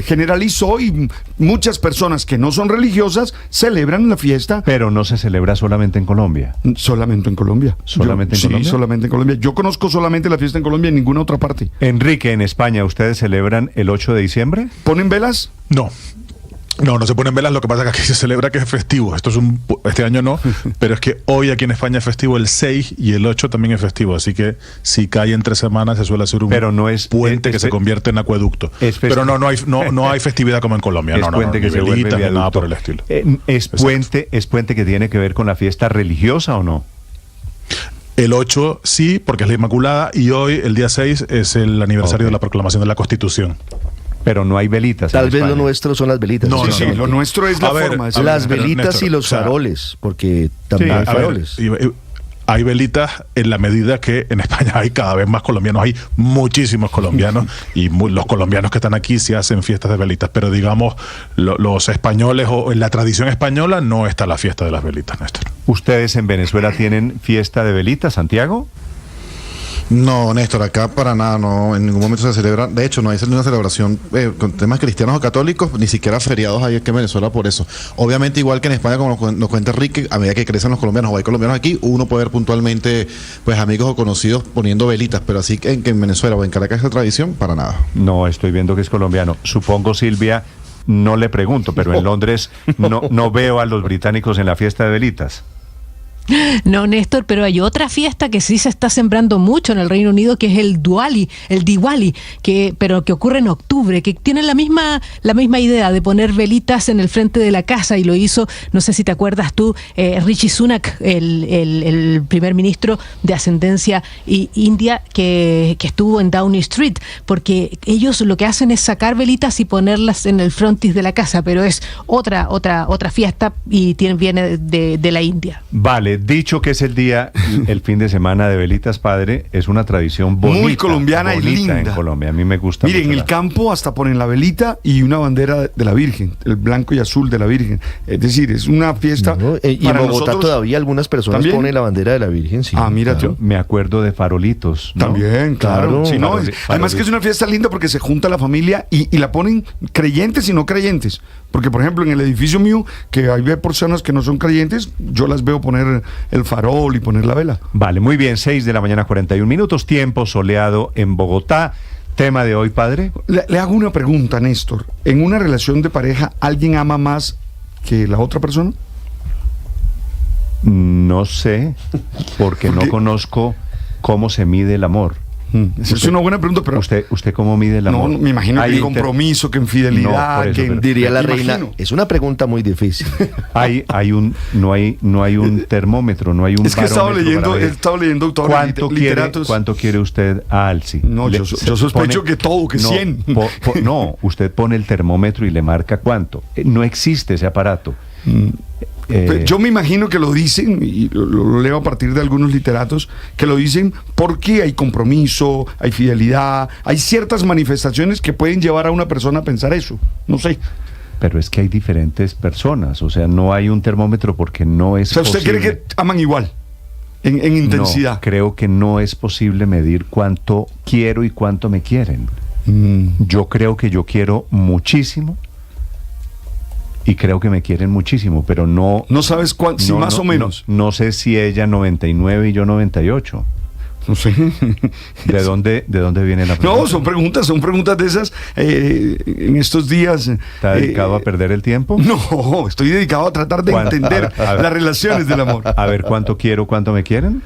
generalizó y muchas personas que no son religiosas celebran la fiesta. Pero no se celebra solamente en Colombia. Solamente en Colombia. ¿Solamente en Colombia? Sí, solamente en Colombia. Yo conozco solamente la fiesta en Colombia, en ninguna otra parte. Enrique, en España, ¿ustedes celebran el 8 de diciembre? ¿Ponen velas? No, no se ponen velas, lo que pasa es que aquí se celebra que es festivo. Este año no, pero es que hoy aquí en España es festivo el 6 y el 8 también es festivo, así que si cae entre semanas se suele hacer un puente que se convierte en acueducto. Pero no hay festividad como en Colombia, no, que se vuelve ni nada por el estilo. ¿Es puente que tiene que ver con la fiesta religiosa o no? El 8 sí, porque es la Inmaculada, y hoy, el día 6, es el aniversario de la proclamación de la Constitución. Pero no hay velitas. Tal vez lo nuestro son las velitas. No, lo nuestro es la forma. Las velitas, Néstor, y los faroles, porque también hay faroles. Hay velitas en la medida que en España hay cada vez más colombianos, hay muchísimos colombianos y los colombianos que están aquí sí hacen fiestas de velitas, pero digamos los españoles o en la tradición española no está la fiesta de las velitas, Néstor. ¿Ustedes en Venezuela tienen fiesta de velitas, Santiago? No, Néstor, acá para nada, no, en ningún momento se celebra. De hecho, no hay una celebración con temas cristianos o católicos, ni siquiera feriados hay aquí en Venezuela por eso. Obviamente, igual que en España, como nos cuenta Enrique, a medida que crecen los colombianos o hay colombianos aquí, uno puede ver puntualmente pues amigos o conocidos poniendo velitas, pero así que en Venezuela o en Caracas esa tradición, para nada. No, estoy viendo que es colombiano. Supongo, Silvia, no le pregunto, pero en Londres no veo a los británicos en la fiesta de velitas. No, Néstor, pero hay otra fiesta que sí se está sembrando mucho en el Reino Unido, que es el Diwali, pero que ocurre en octubre, que tiene la misma idea de poner velitas en el frente de la casa, y lo hizo, no sé si te acuerdas tú, Rishi Sunak, el primer ministro de ascendencia india que estuvo en Downing Street, porque ellos lo que hacen es sacar velitas y ponerlas en el frontis de la casa, pero es otra fiesta y viene de la India. Vale. Dicho que es el fin de semana de velitas, padre, es una tradición bonita. Muy colombiana y linda. En Colombia, a mí me gusta mucho. Mire, en el campo hasta ponen la velita y una bandera de la Virgen, el blanco y azul de la Virgen. Es decir, es una fiesta. Y en Bogotá todavía algunas personas ¿también? Ponen la bandera de la Virgen. Sí, mira, claro. Yo me acuerdo de farolitos, ¿no? También, claro. Sí, no, además que es una fiesta linda porque se junta la familia y la ponen creyentes y no creyentes. Porque, por ejemplo, en el edificio mío, que hay personas que no son creyentes, yo las veo poner el farol y poner la vela. Vale, muy bien, 6 de la mañana, 41 minutos, tiempo soleado en Bogotá. Tema de hoy, padre. Le hago una pregunta, Néstor. ¿En una relación de pareja alguien ama más que la otra persona? No sé, porque no conozco cómo se mide el amor. Es una buena pregunta, pero ¿Usted cómo mide el amor? No, me imagino que hay compromiso, que infidelidad, diría la reina. Es una pregunta muy difícil. No hay un termómetro, no hay un. Es que estaba leyendo literatos. ¿Cuánto quiere usted a Alci? No, yo sospecho que 100. No, usted pone el termómetro y le marca cuánto. No existe ese aparato. Yo me imagino que lo dicen, y lo leo a partir de algunos literatos, que lo dicen porque hay compromiso, hay fidelidad, hay ciertas manifestaciones que pueden llevar a una persona a pensar eso. No sé. Pero es que hay diferentes personas, o sea, no hay un termómetro porque no es posible. ¿Usted cree que aman igual? En intensidad. No, creo que no es posible medir cuánto quiero y cuánto me quieren. Yo creo que yo quiero muchísimo y creo que me quieren muchísimo, pero no... ¿No sabes si más o menos? No sé si ella 99 y yo 98. No sé. ¿De dónde viene la pregunta? No, son preguntas de esas. En estos días. ¿Está dedicado a perder el tiempo? No, estoy dedicado a tratar de entender las relaciones del amor. A ver, ¿cuánto quiero, cuánto me quieren?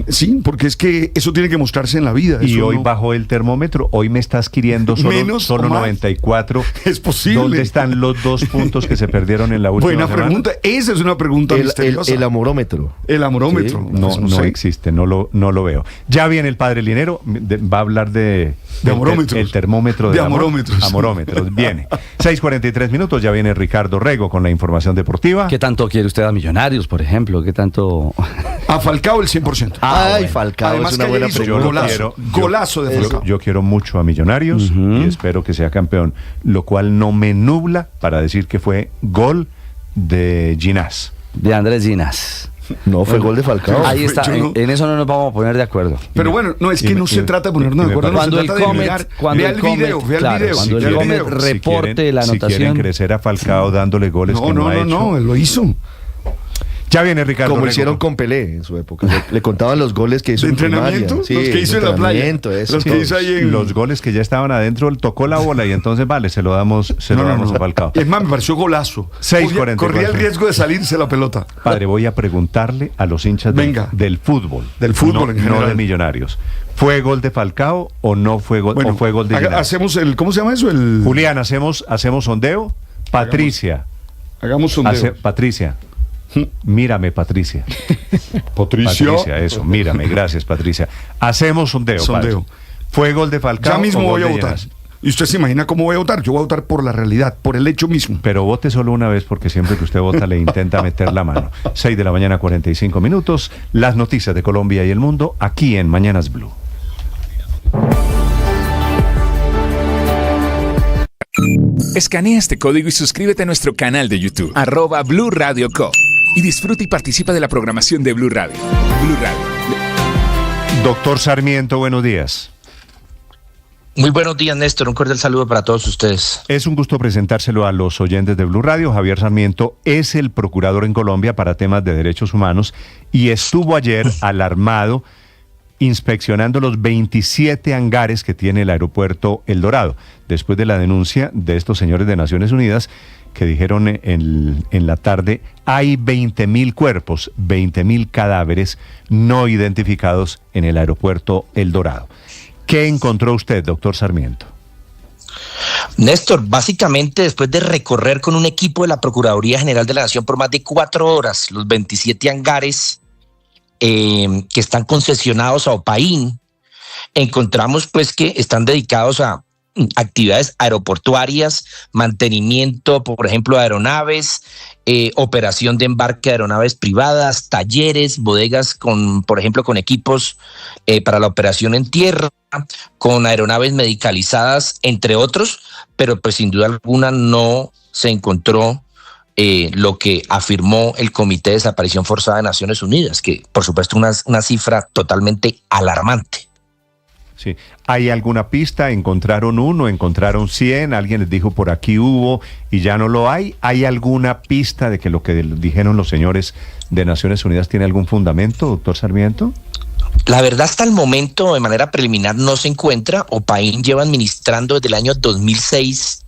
Sí, porque es que eso tiene que mostrarse en la vida. Y hoy bajó el termómetro. Hoy me estás queriendo solo 94. Es posible. ¿Dónde están los 2 puntos que se perdieron en la última semana? Buena pregunta. Esa es una pregunta misteriosa. El amorómetro. El amorómetro. Sí, no existe, no lo veo. Ya viene el padre Linero. Va a hablar de amorómetros. El termómetro de amorómetros. Amorómetros. Viene. 6:43 minutos. Ya viene Ricardo Rego con la información deportiva. ¿Qué tanto quiere usted a Millonarios, por ejemplo? ¿Qué tanto? A Falcao el 100%. Ay, Falcao. Además, es una buena pregunta. Golazo de Falcao. Yo quiero mucho a Millonarios y espero que sea campeón, lo cual no me nubla para decir que fue gol de Ginás. De Andrés Ginás. No, fue gol de Falcao. Ahí está, en eso no nos vamos a poner de acuerdo. Pero bueno, no, es que no se trata de ponernos de acuerdo. Cuando el Comet, vea el video. Cuando el Comet reporte la anotación. Si quieren crecer a Falcao dándole goles que no ha hecho. No, él lo hizo. Ya viene Ricardo Como Rego. Hicieron con Pelé en su época. Le contaban los goles que hizo ¿De en primaria. entrenamiento? Sí, los que hizo en la playa. Los que hizo ahí los goles que ya estaban adentro, él tocó la bola y entonces se lo damos a Falcao. Es más, me pareció golazo. 6:44. Corría el riesgo de salirse la pelota. Padre, voy a preguntarle a los hinchas del fútbol. Del fútbol en general. No de Millonarios. ¿Fue gol de Falcao o no fue gol? Bueno, o fue gol de Ginás? Hacemos ¿cómo se llama eso? Julián, hacemos sondeo. Patricia. Hagamos sondeo. Patricia. Mírame, Patricia. Patricia, eso, mírame, gracias, Patricia. Hacemos sondeo. Padre. ¿Fue gol de Falcao? Ya mismo voy a votar. ¿Y usted se imagina cómo voy a votar? Yo voy a votar por la realidad, por el hecho mismo. Pero vote solo una vez porque siempre que usted vota le intenta meter la mano. 6 de la mañana, 45 minutos. Las noticias de Colombia y el mundo aquí en Mañanas Blue. Escanea este código y suscríbete a nuestro canal de YouTube, @Blue Radio Co. Y disfruta y participa de la programación de Blue Radio. Blue Radio. Doctor Sarmiento, buenos días. Muy buenos días, Néstor. Un cordial saludo para todos ustedes. Es un gusto presentárselo a los oyentes de Blue Radio. Javier Sarmiento es el procurador en Colombia para temas de derechos humanos y estuvo ayer alarmado inspeccionando los 27 hangares que tiene el aeropuerto El Dorado, después de la denuncia de estos señores de Naciones Unidas que dijeron en la tarde, hay 20.000 cuerpos, 20.000 cadáveres no identificados en el aeropuerto El Dorado. ¿Qué encontró usted, doctor Sarmiento? Néstor, básicamente después de recorrer con un equipo de la Procuraduría General de la Nación por más de 4 horas los 27 hangares que están concesionados a OPAIN, encontramos pues que están dedicados a actividades aeroportuarias, mantenimiento, por ejemplo, de aeronaves, operación de embarque de aeronaves privadas, talleres, bodegas por ejemplo, con equipos para la operación en tierra, con aeronaves medicalizadas, entre otros, pero pues sin duda alguna no se encontró lo que afirmó el Comité de Desaparición Forzada de Naciones Unidas, que por supuesto una cifra totalmente alarmante. Sí. ¿Hay alguna pista? ¿Encontraron 1? ¿Encontraron 100? ¿Alguien les dijo por aquí hubo y ya no lo hay? ¿Hay alguna pista de que lo que dijeron los señores de Naciones Unidas tiene algún fundamento, doctor Sarmiento? La verdad, hasta el momento, de manera preliminar, no se encuentra. OPAIN lleva administrando desde el año 2006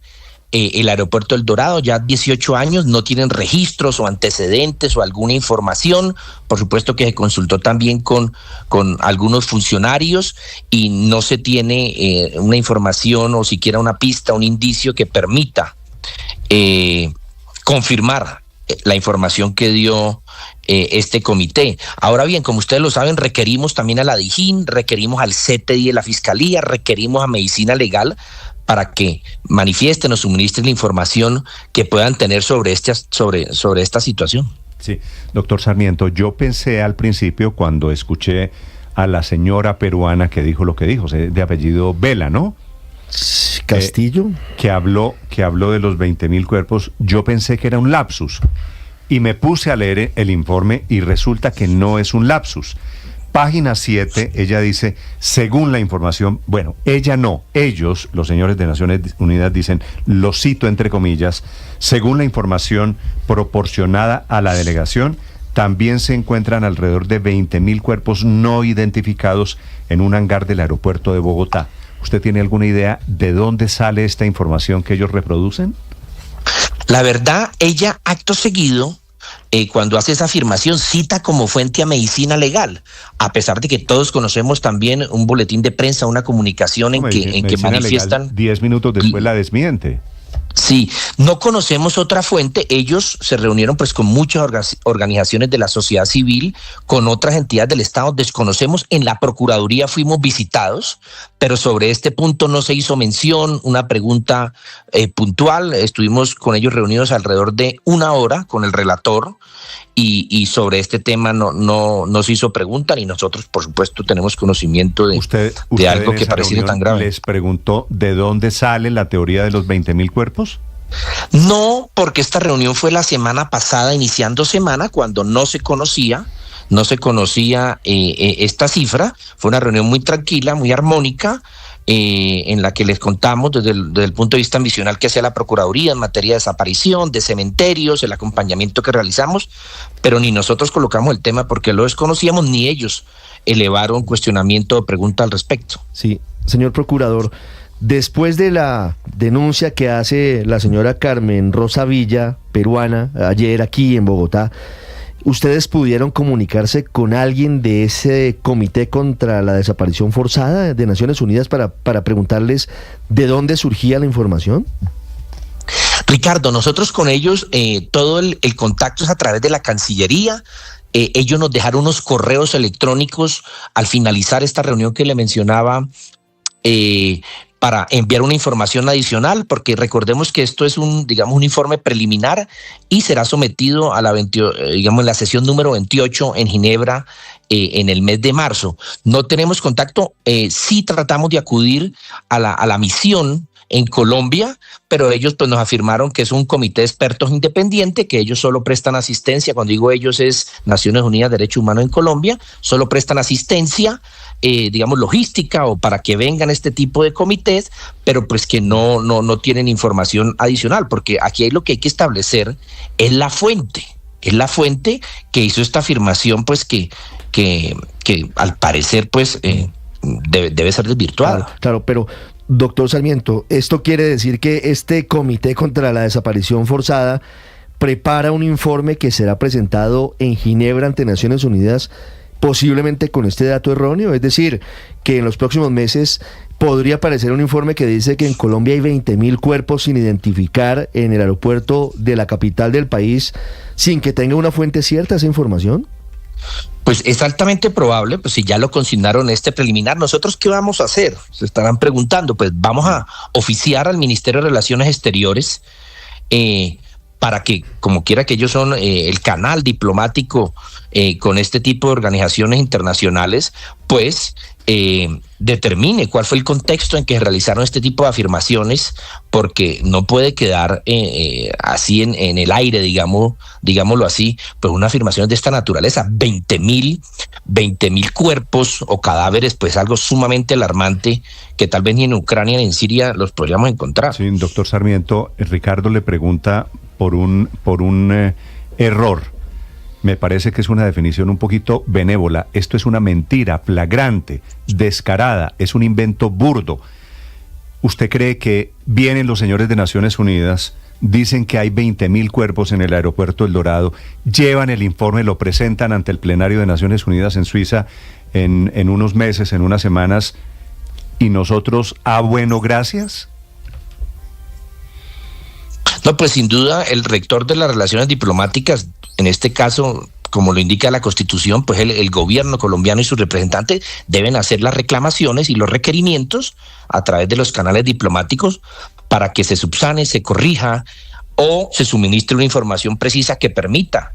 el aeropuerto El Dorado, ya 18 años, no tienen registros o antecedentes o alguna información. Por supuesto que se consultó también con algunos funcionarios y no se tiene una información o siquiera una pista, un indicio que permita confirmar la información que dio este comité. Ahora bien, como ustedes lo saben, requerimos también a la DIJÍN, requerimos al CTI de la Fiscalía, requerimos a Medicina Legal para que manifiesten o suministren la información que puedan tener sobre esta situación. Sí, doctor Sarmiento, yo pensé al principio cuando escuché a la señora peruana que dijo lo que dijo, de apellido Vela, ¿no? Castillo. Que habló de los 20.000 cuerpos, yo pensé que era un lapsus y me puse a leer el informe y resulta que no es un lapsus. Página 7, ella dice, según la información, bueno, ella no, ellos, los señores de Naciones Unidas dicen, lo cito entre comillas, según la información proporcionada a la delegación, también se encuentran alrededor de 20.000 cuerpos no identificados en un hangar del aeropuerto de Bogotá. ¿Usted tiene alguna idea de dónde sale esta información que ellos reproducen? La verdad, ella acto seguido, cuando hace esa afirmación, cita como fuente a Medicina Legal, a pesar de que todos conocemos también un boletín de prensa, una comunicación en que manifiestan... Legal, 10 minutos después la desmiente. Sí, no conocemos otra fuente. Ellos se reunieron pues con muchas organizaciones de la sociedad civil, con otras entidades del Estado, desconocemos. En la Procuraduría fuimos visitados, pero sobre este punto no se hizo mención, una pregunta puntual. Estuvimos con ellos reunidos alrededor de 1 hora con el relator y sobre este tema no se hizo pregunta, y nosotros por supuesto tenemos conocimiento de algo que pareciera tan grave. ¿Les preguntó de dónde sale la teoría de los 20.000 cuerpos? No, porque esta reunión fue la semana pasada, iniciando semana, cuando no se conocía esta cifra. Fue una reunión muy tranquila, muy armónica, en la que les contamos desde el punto de vista ambicional que hacía la Procuraduría en materia de desaparición, de cementerios, el acompañamiento que realizamos, pero ni nosotros colocamos el tema porque lo desconocíamos, ni ellos elevaron cuestionamiento o pregunta al respecto. Sí, señor procurador, después de la denuncia que hace la señora Carmen Rosa Villa, peruana, ayer aquí en Bogotá, ¿ustedes pudieron comunicarse con alguien de ese comité contra la desaparición forzada de Naciones Unidas para preguntarles de dónde surgía la información? Ricardo, nosotros con ellos todo el contacto es a través de la Cancillería. Ellos nos dejaron unos correos electrónicos al finalizar esta reunión que le mencionaba, para enviar una información adicional, porque recordemos que esto es un informe preliminar y será sometido a en la sesión número 28 en Ginebra en el mes de marzo. No tenemos contacto, sí tratamos de acudir a la misión en Colombia, pero ellos pues nos afirmaron que es un comité de expertos independiente, que ellos solo prestan asistencia. Cuando digo ellos es Naciones Unidas de Derechos Humanos en Colombia, solo prestan asistencia, logística, o para que vengan este tipo de comités, pero pues que no tienen información adicional, porque aquí lo que hay que establecer es la fuente que hizo esta afirmación, pues que al parecer pues debe ser desvirtuada. Claro, pero doctor Sarmiento, ¿esto quiere decir que este comité contra la desaparición forzada prepara un informe que será presentado en Ginebra ante Naciones Unidas, posiblemente con este dato erróneo? Es decir, que en los próximos meses podría aparecer un informe que dice que en Colombia hay 20.000 cuerpos sin identificar en el aeropuerto de la capital del país, sin que tenga una fuente cierta esa información. Pues es altamente probable, pues si ya lo consignaron este preliminar, ¿nosotros qué vamos a hacer? Se estarán preguntando. Pues vamos a oficiar al Ministerio de Relaciones Exteriores para que, como quiera que ellos son el canal diplomático con este tipo de organizaciones internacionales, pues determine cuál fue el contexto en que se realizaron este tipo de afirmaciones, porque no puede quedar así en el aire, digámoslo así, pues una afirmación de esta naturaleza. 20.000 cuerpos o cadáveres, pues algo sumamente alarmante que tal vez ni en Ucrania ni en Siria los podríamos encontrar. Sí, doctor Sarmiento, Ricardo le pregunta por un error. Me parece que es una definición un poquito benévola. Esto es una mentira flagrante, descarada, es un invento burdo. ¿Usted cree que vienen los señores de Naciones Unidas, dicen que hay 20.000 cuerpos en el aeropuerto El Dorado, llevan el informe, lo presentan ante el plenario de Naciones Unidas en Suiza en unos meses, en unas semanas, y nosotros, bueno, gracias? No, pues sin duda el rector de las relaciones diplomáticas, en este caso, como lo indica la Constitución, pues el gobierno colombiano y sus representantes deben hacer las reclamaciones y los requerimientos a través de los canales diplomáticos para que se subsane, se corrija o se suministre una información precisa que permita,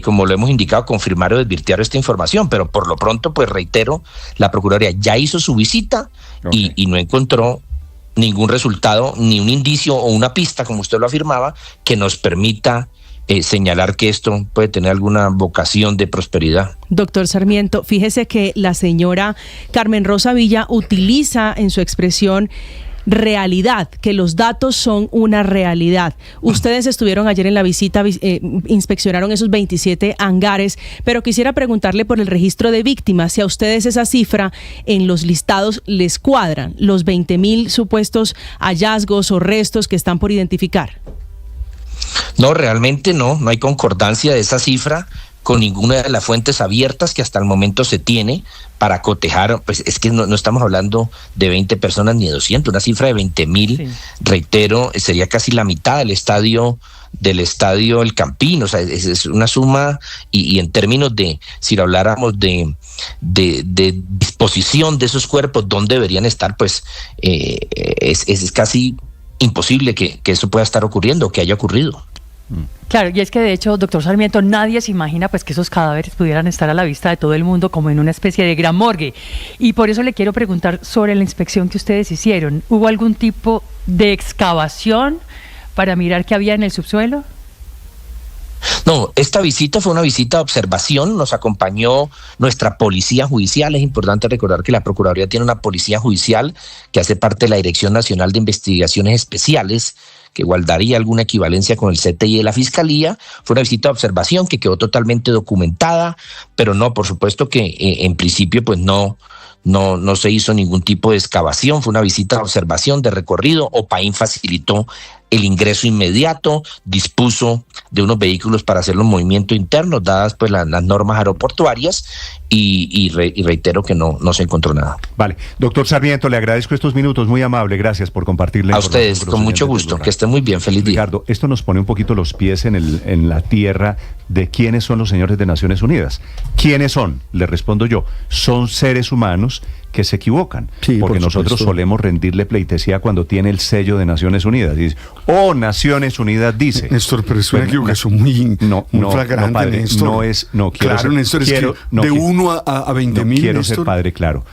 como lo hemos indicado, confirmar o desvirtuar esta información. Pero por lo pronto, pues reitero, la Procuraduría ya hizo su visita y no encontró ningún resultado, ni un indicio o una pista, como usted lo afirmaba, que nos permita señalar que esto puede tener alguna vocación de prosperidad. Doctor Sarmiento, fíjese que la señora Carmen Rosa Villa utiliza en su expresión realidad, que los datos son una realidad. Ustedes estuvieron ayer en la visita, inspeccionaron esos 27 hangares, pero quisiera preguntarle por el registro de víctimas, si a ustedes esa cifra en los listados les cuadran, los 20.000 supuestos hallazgos o restos que están por identificar. No, realmente no hay concordancia de esa cifra con ninguna de las fuentes abiertas que hasta el momento se tiene para cotejar. Pues es que no estamos hablando de 20 personas ni de 200, una cifra de 20.000, sí. Reitero, sería casi la mitad del estadio El Campín. O sea, es una suma, y en términos de, si lo habláramos de disposición de esos cuerpos, dónde deberían estar, pues es casi imposible que eso pueda estar ocurriendo, que haya ocurrido. Claro, y es que de hecho, doctor Sarmiento, nadie se imagina pues que esos cadáveres pudieran estar a la vista de todo el mundo como en una especie de gran morgue. Y por eso le quiero preguntar sobre la inspección que ustedes hicieron. ¿Hubo algún tipo de excavación para mirar qué había en el subsuelo? No, esta visita fue una visita de observación, nos acompañó nuestra policía judicial. Es importante recordar que la Procuraduría tiene una policía judicial que hace parte de la Dirección Nacional de Investigaciones Especiales, que guardaría alguna equivalencia con el CTI de la Fiscalía. Fue una visita de observación que quedó totalmente documentada, pero no, por supuesto que en principio pues no se hizo ningún tipo de excavación. Fue una visita de observación, de recorrido. OPAIN facilitó el ingreso inmediato, dispuso de unos vehículos para hacer los movimientos internos, dadas pues las normas aeroportuarias, y reitero que no se encontró nada. Vale, doctor Sarmiento, le agradezco estos minutos, muy amable, gracias por compartirle. A ustedes, con mucho gusto, que estén muy bien, feliz día. Ricardo, esto nos pone un poquito los pies en la tierra de quiénes son los señores de Naciones Unidas. ¿Quiénes son? Le respondo yo, son seres humanos que se equivocan, sí, porque nosotros solemos rendirle pleitesía cuando tiene el sello de Naciones Unidas. Y dice, Naciones Unidas dice. Néstor, pero es una equivocación muy flagrante, padre, Néstor. Claro, Néstor, es que de 1 a 20.000. Quiero Néstor, ser padre, claro.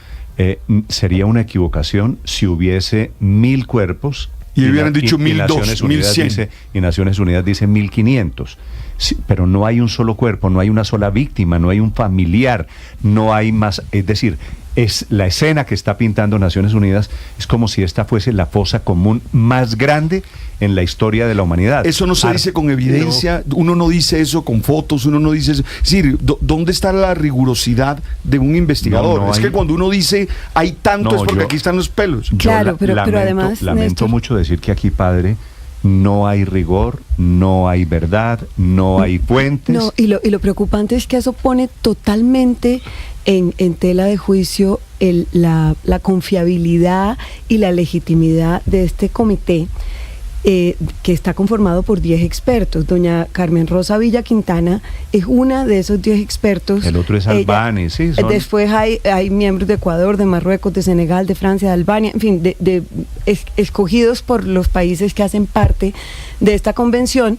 Sería una equivocación si hubiese 1.000 cuerpos y hubieran dicho 1.200, 1.100. Y Naciones Unidas dice 1.500. Sí, pero no hay un solo cuerpo, no hay una sola víctima, no hay un familiar, no hay más. Es decir, es la escena que está pintando Naciones Unidas es como si esta fuese la fosa común más grande en la historia de la humanidad. Eso no se dice con evidencia, uno no dice eso con fotos, uno no dice eso. Es decir, ¿dónde está la rigurosidad de un investigador? Es que cuando uno dice hay tanto es porque aquí están los pelos. Claro, pero además, lamento Néstor, mucho decir que aquí, padre, no hay rigor, no hay verdad, no hay fuentes. No, y lo preocupante es que eso pone totalmente en tela de juicio la confiabilidad y la legitimidad de este comité, que está conformado por 10 expertos. Doña Carmen Rosa Villa Quintana es una de esos 10 expertos. El otro es Albani, sí. Después hay miembros de Ecuador, de Marruecos, de Senegal, de Francia, de Albania, en fin, escogidos por los países que hacen parte de esta convención,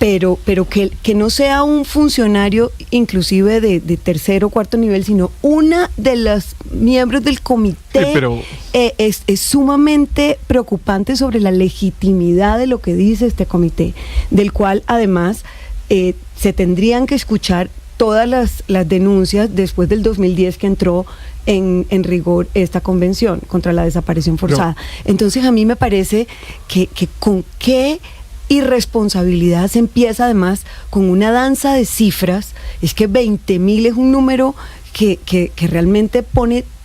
pero que no sea un funcionario inclusive de tercer o cuarto nivel, sino una de los miembros del comité. Es sumamente preocupante sobre la legitimidad de lo que dice este comité, del cual además se tendrían que escuchar todas las denuncias después del 2010 que entró en rigor esta convención contra la desaparición forzada. Entonces a mí me parece que con qué irresponsabilidad se empieza, además con una danza de cifras. Es que 20.000 es un número que realmente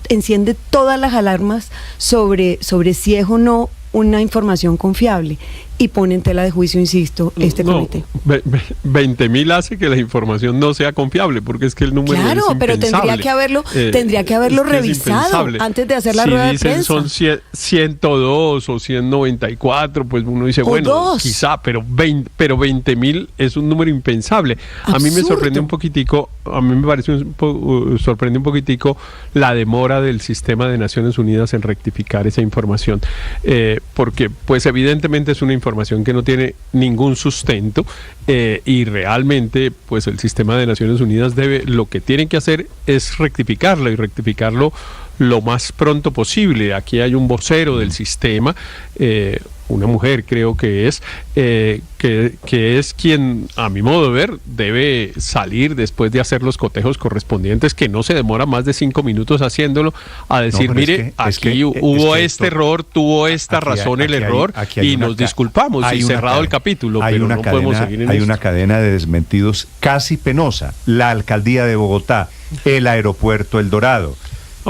enciende todas las alarmas sobre si es o no una información confiable, y pone en tela de juicio, insisto, este comité. 20.000 hace que la información no sea confiable, porque es que el número es impensable. Pero tendría que haberlo revisado antes de hacer la rueda de prensa. Son 102 o 194, pues uno dice, quizá, pero 20.000 es un número impensable. Absurdo. A mí me sorprende un poquitico, sorprende un poquitico la demora del sistema de Naciones Unidas en rectificar esa información, porque pues evidentemente es una información que no tiene ningún sustento, y realmente pues el sistema de Naciones Unidas lo que tienen que hacer es rectificarlo, y rectificarlo lo más pronto posible. Aquí hay un vocero del sistema, una mujer creo que es quien, a mi modo de ver, debe salir después de hacer los cotejos correspondientes, que no se demora más de 5 minutos haciéndolo, a decir, mire, aquí hubo este error, tuvo esta razón el error, y nos disculpamos, y cerrado el capítulo, pero no podemos seguir en esto. Hay una cadena de desmentidos casi penosa. La alcaldía de Bogotá, el aeropuerto El Dorado.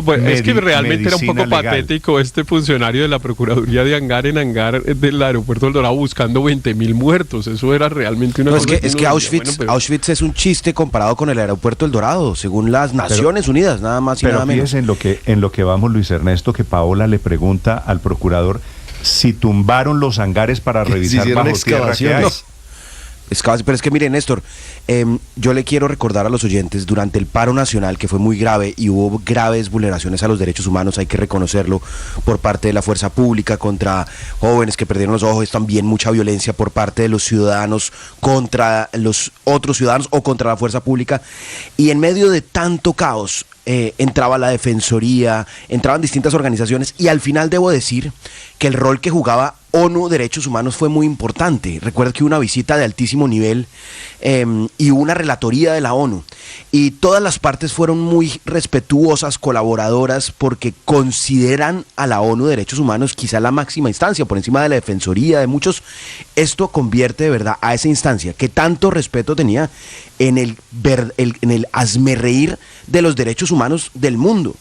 Pues es que realmente era un poco patético este funcionario de la Procuraduría de Angar en Angar del aeropuerto del Dorado buscando 20.000 muertos. Eso era realmente una cosa. Es que Auschwitz es un chiste comparado con el aeropuerto El Dorado, según las Naciones Unidas, nada más y nada menos. Pero fíjese en lo que vamos, Luis Ernesto, que Paola le pregunta al procurador si tumbaron los hangares para revisar bajo tierra qué hay. Pero es que mire, Néstor, yo le quiero recordar a los oyentes, durante el paro nacional, que fue muy grave y hubo graves vulneraciones a los derechos humanos, hay que reconocerlo, por parte de la fuerza pública contra jóvenes que perdieron los ojos, también mucha violencia por parte de los ciudadanos contra los otros ciudadanos o contra la fuerza pública, y en medio de tanto caos entraba la Defensoría, entraban distintas organizaciones, y al final debo decir que el rol que jugaba ONU Derechos Humanos fue muy importante. Recuerda que hubo una visita de altísimo nivel y una relatoría de la ONU, y todas las partes fueron muy respetuosas, colaboradoras, porque consideran a la ONU Derechos Humanos quizá la máxima instancia, por encima de la Defensoría, de muchos. Esto convierte de verdad a esa instancia que tanto respeto tenía en el hazmerreír de los derechos humanos del mundo.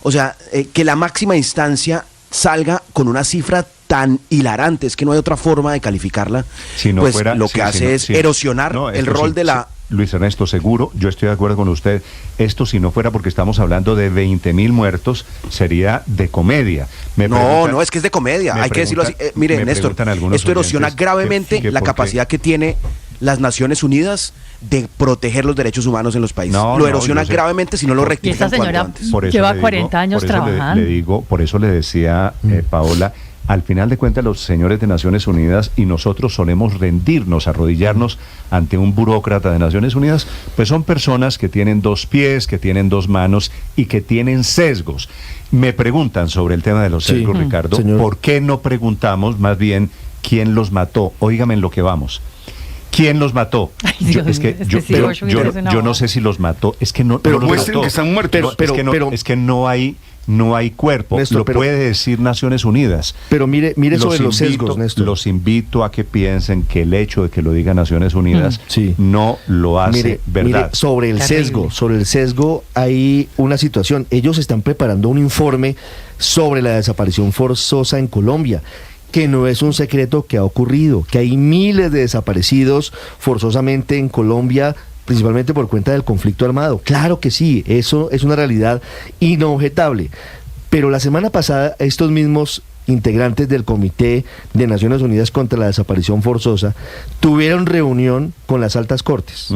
O sea, que la máxima instancia salga con una cifra tan hilarante, es que no hay otra forma de calificarla, si no pues fuera, lo que hace es erosionar el rol de la... Luis Ernesto, seguro, yo estoy de acuerdo con usted, esto si no fuera porque estamos hablando de 20.000 muertos, sería de comedia. No, es que es de comedia, hay que decirlo así. Mire, Néstor, esto erosiona gravemente la capacidad que tiene las Naciones Unidas de proteger los derechos humanos en los países. Lo erosiona gravemente si no lo rectifican cuanto antes. Por eso lleva 40 años trabajando. Por eso le decía, Paola, al final de cuentas los señores de Naciones Unidas y nosotros solemos rendirnos, arrodillarnos ante un burócrata de Naciones Unidas, pues son personas que tienen 2 pies, que tienen 2 manos y que tienen sesgos. Me preguntan sobre el tema de los sesgos, Ricardo, señor. ¿Por qué no preguntamos más bien quién los mató? Óigame en lo que vamos. ¿Quién los mató? Yo no sé si los mató, es que no, pero no los mató. Que están muertos. Es que no hay cuerpo. Néstor, lo puede decir Naciones Unidas. Pero mire sobre los sesgos, Néstor. Los invito a que piensen que el hecho de que lo diga Naciones Unidas no lo hace verdad. Mire, sobre el sesgo hay una situación. Ellos están preparando un informe sobre la desaparición forzosa en Colombia, que no es un secreto que ha ocurrido, que hay miles de desaparecidos forzosamente en Colombia, principalmente por cuenta del conflicto armado. Claro que sí, eso es una realidad inobjetable. Pero la semana pasada estos mismos integrantes del Comité de Naciones Unidas contra la Desaparición Forzosa tuvieron reunión con las altas cortes.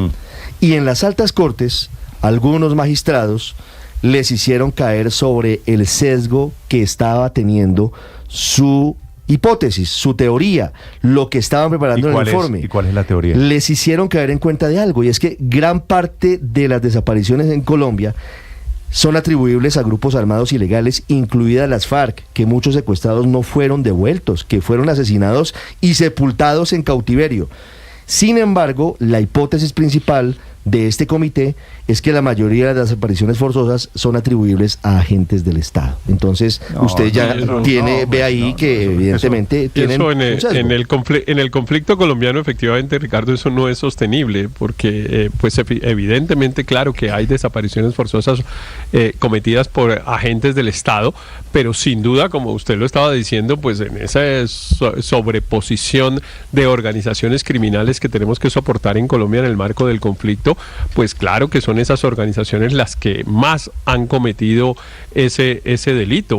Y en las altas cortes, algunos magistrados les hicieron caer sobre el sesgo que estaba teniendo su hipótesis, su teoría, lo que estaban preparando en el informe. ¿Y cuál es la teoría? Les hicieron caer en cuenta de algo, y es que gran parte de las desapariciones en Colombia son atribuibles a grupos armados ilegales, incluidas las FARC, que muchos secuestrados no fueron devueltos, que fueron asesinados y sepultados en cautiverio. Sin embargo, la hipótesis principal de este comité es que la mayoría de las desapariciones forzosas son atribuibles a agentes del Estado. Entonces, usted ya ve ahí que evidentemente tienen en el conflicto colombiano, efectivamente, Ricardo, eso no es sostenible, porque pues evidentemente, claro que hay desapariciones forzosas cometidas por agentes del Estado, pero sin duda, como usted lo estaba diciendo, pues en esa sobreposición de organizaciones criminales que tenemos que soportar en Colombia en el marco del conflicto, pues claro que son esas organizaciones las que más han cometido ese delito.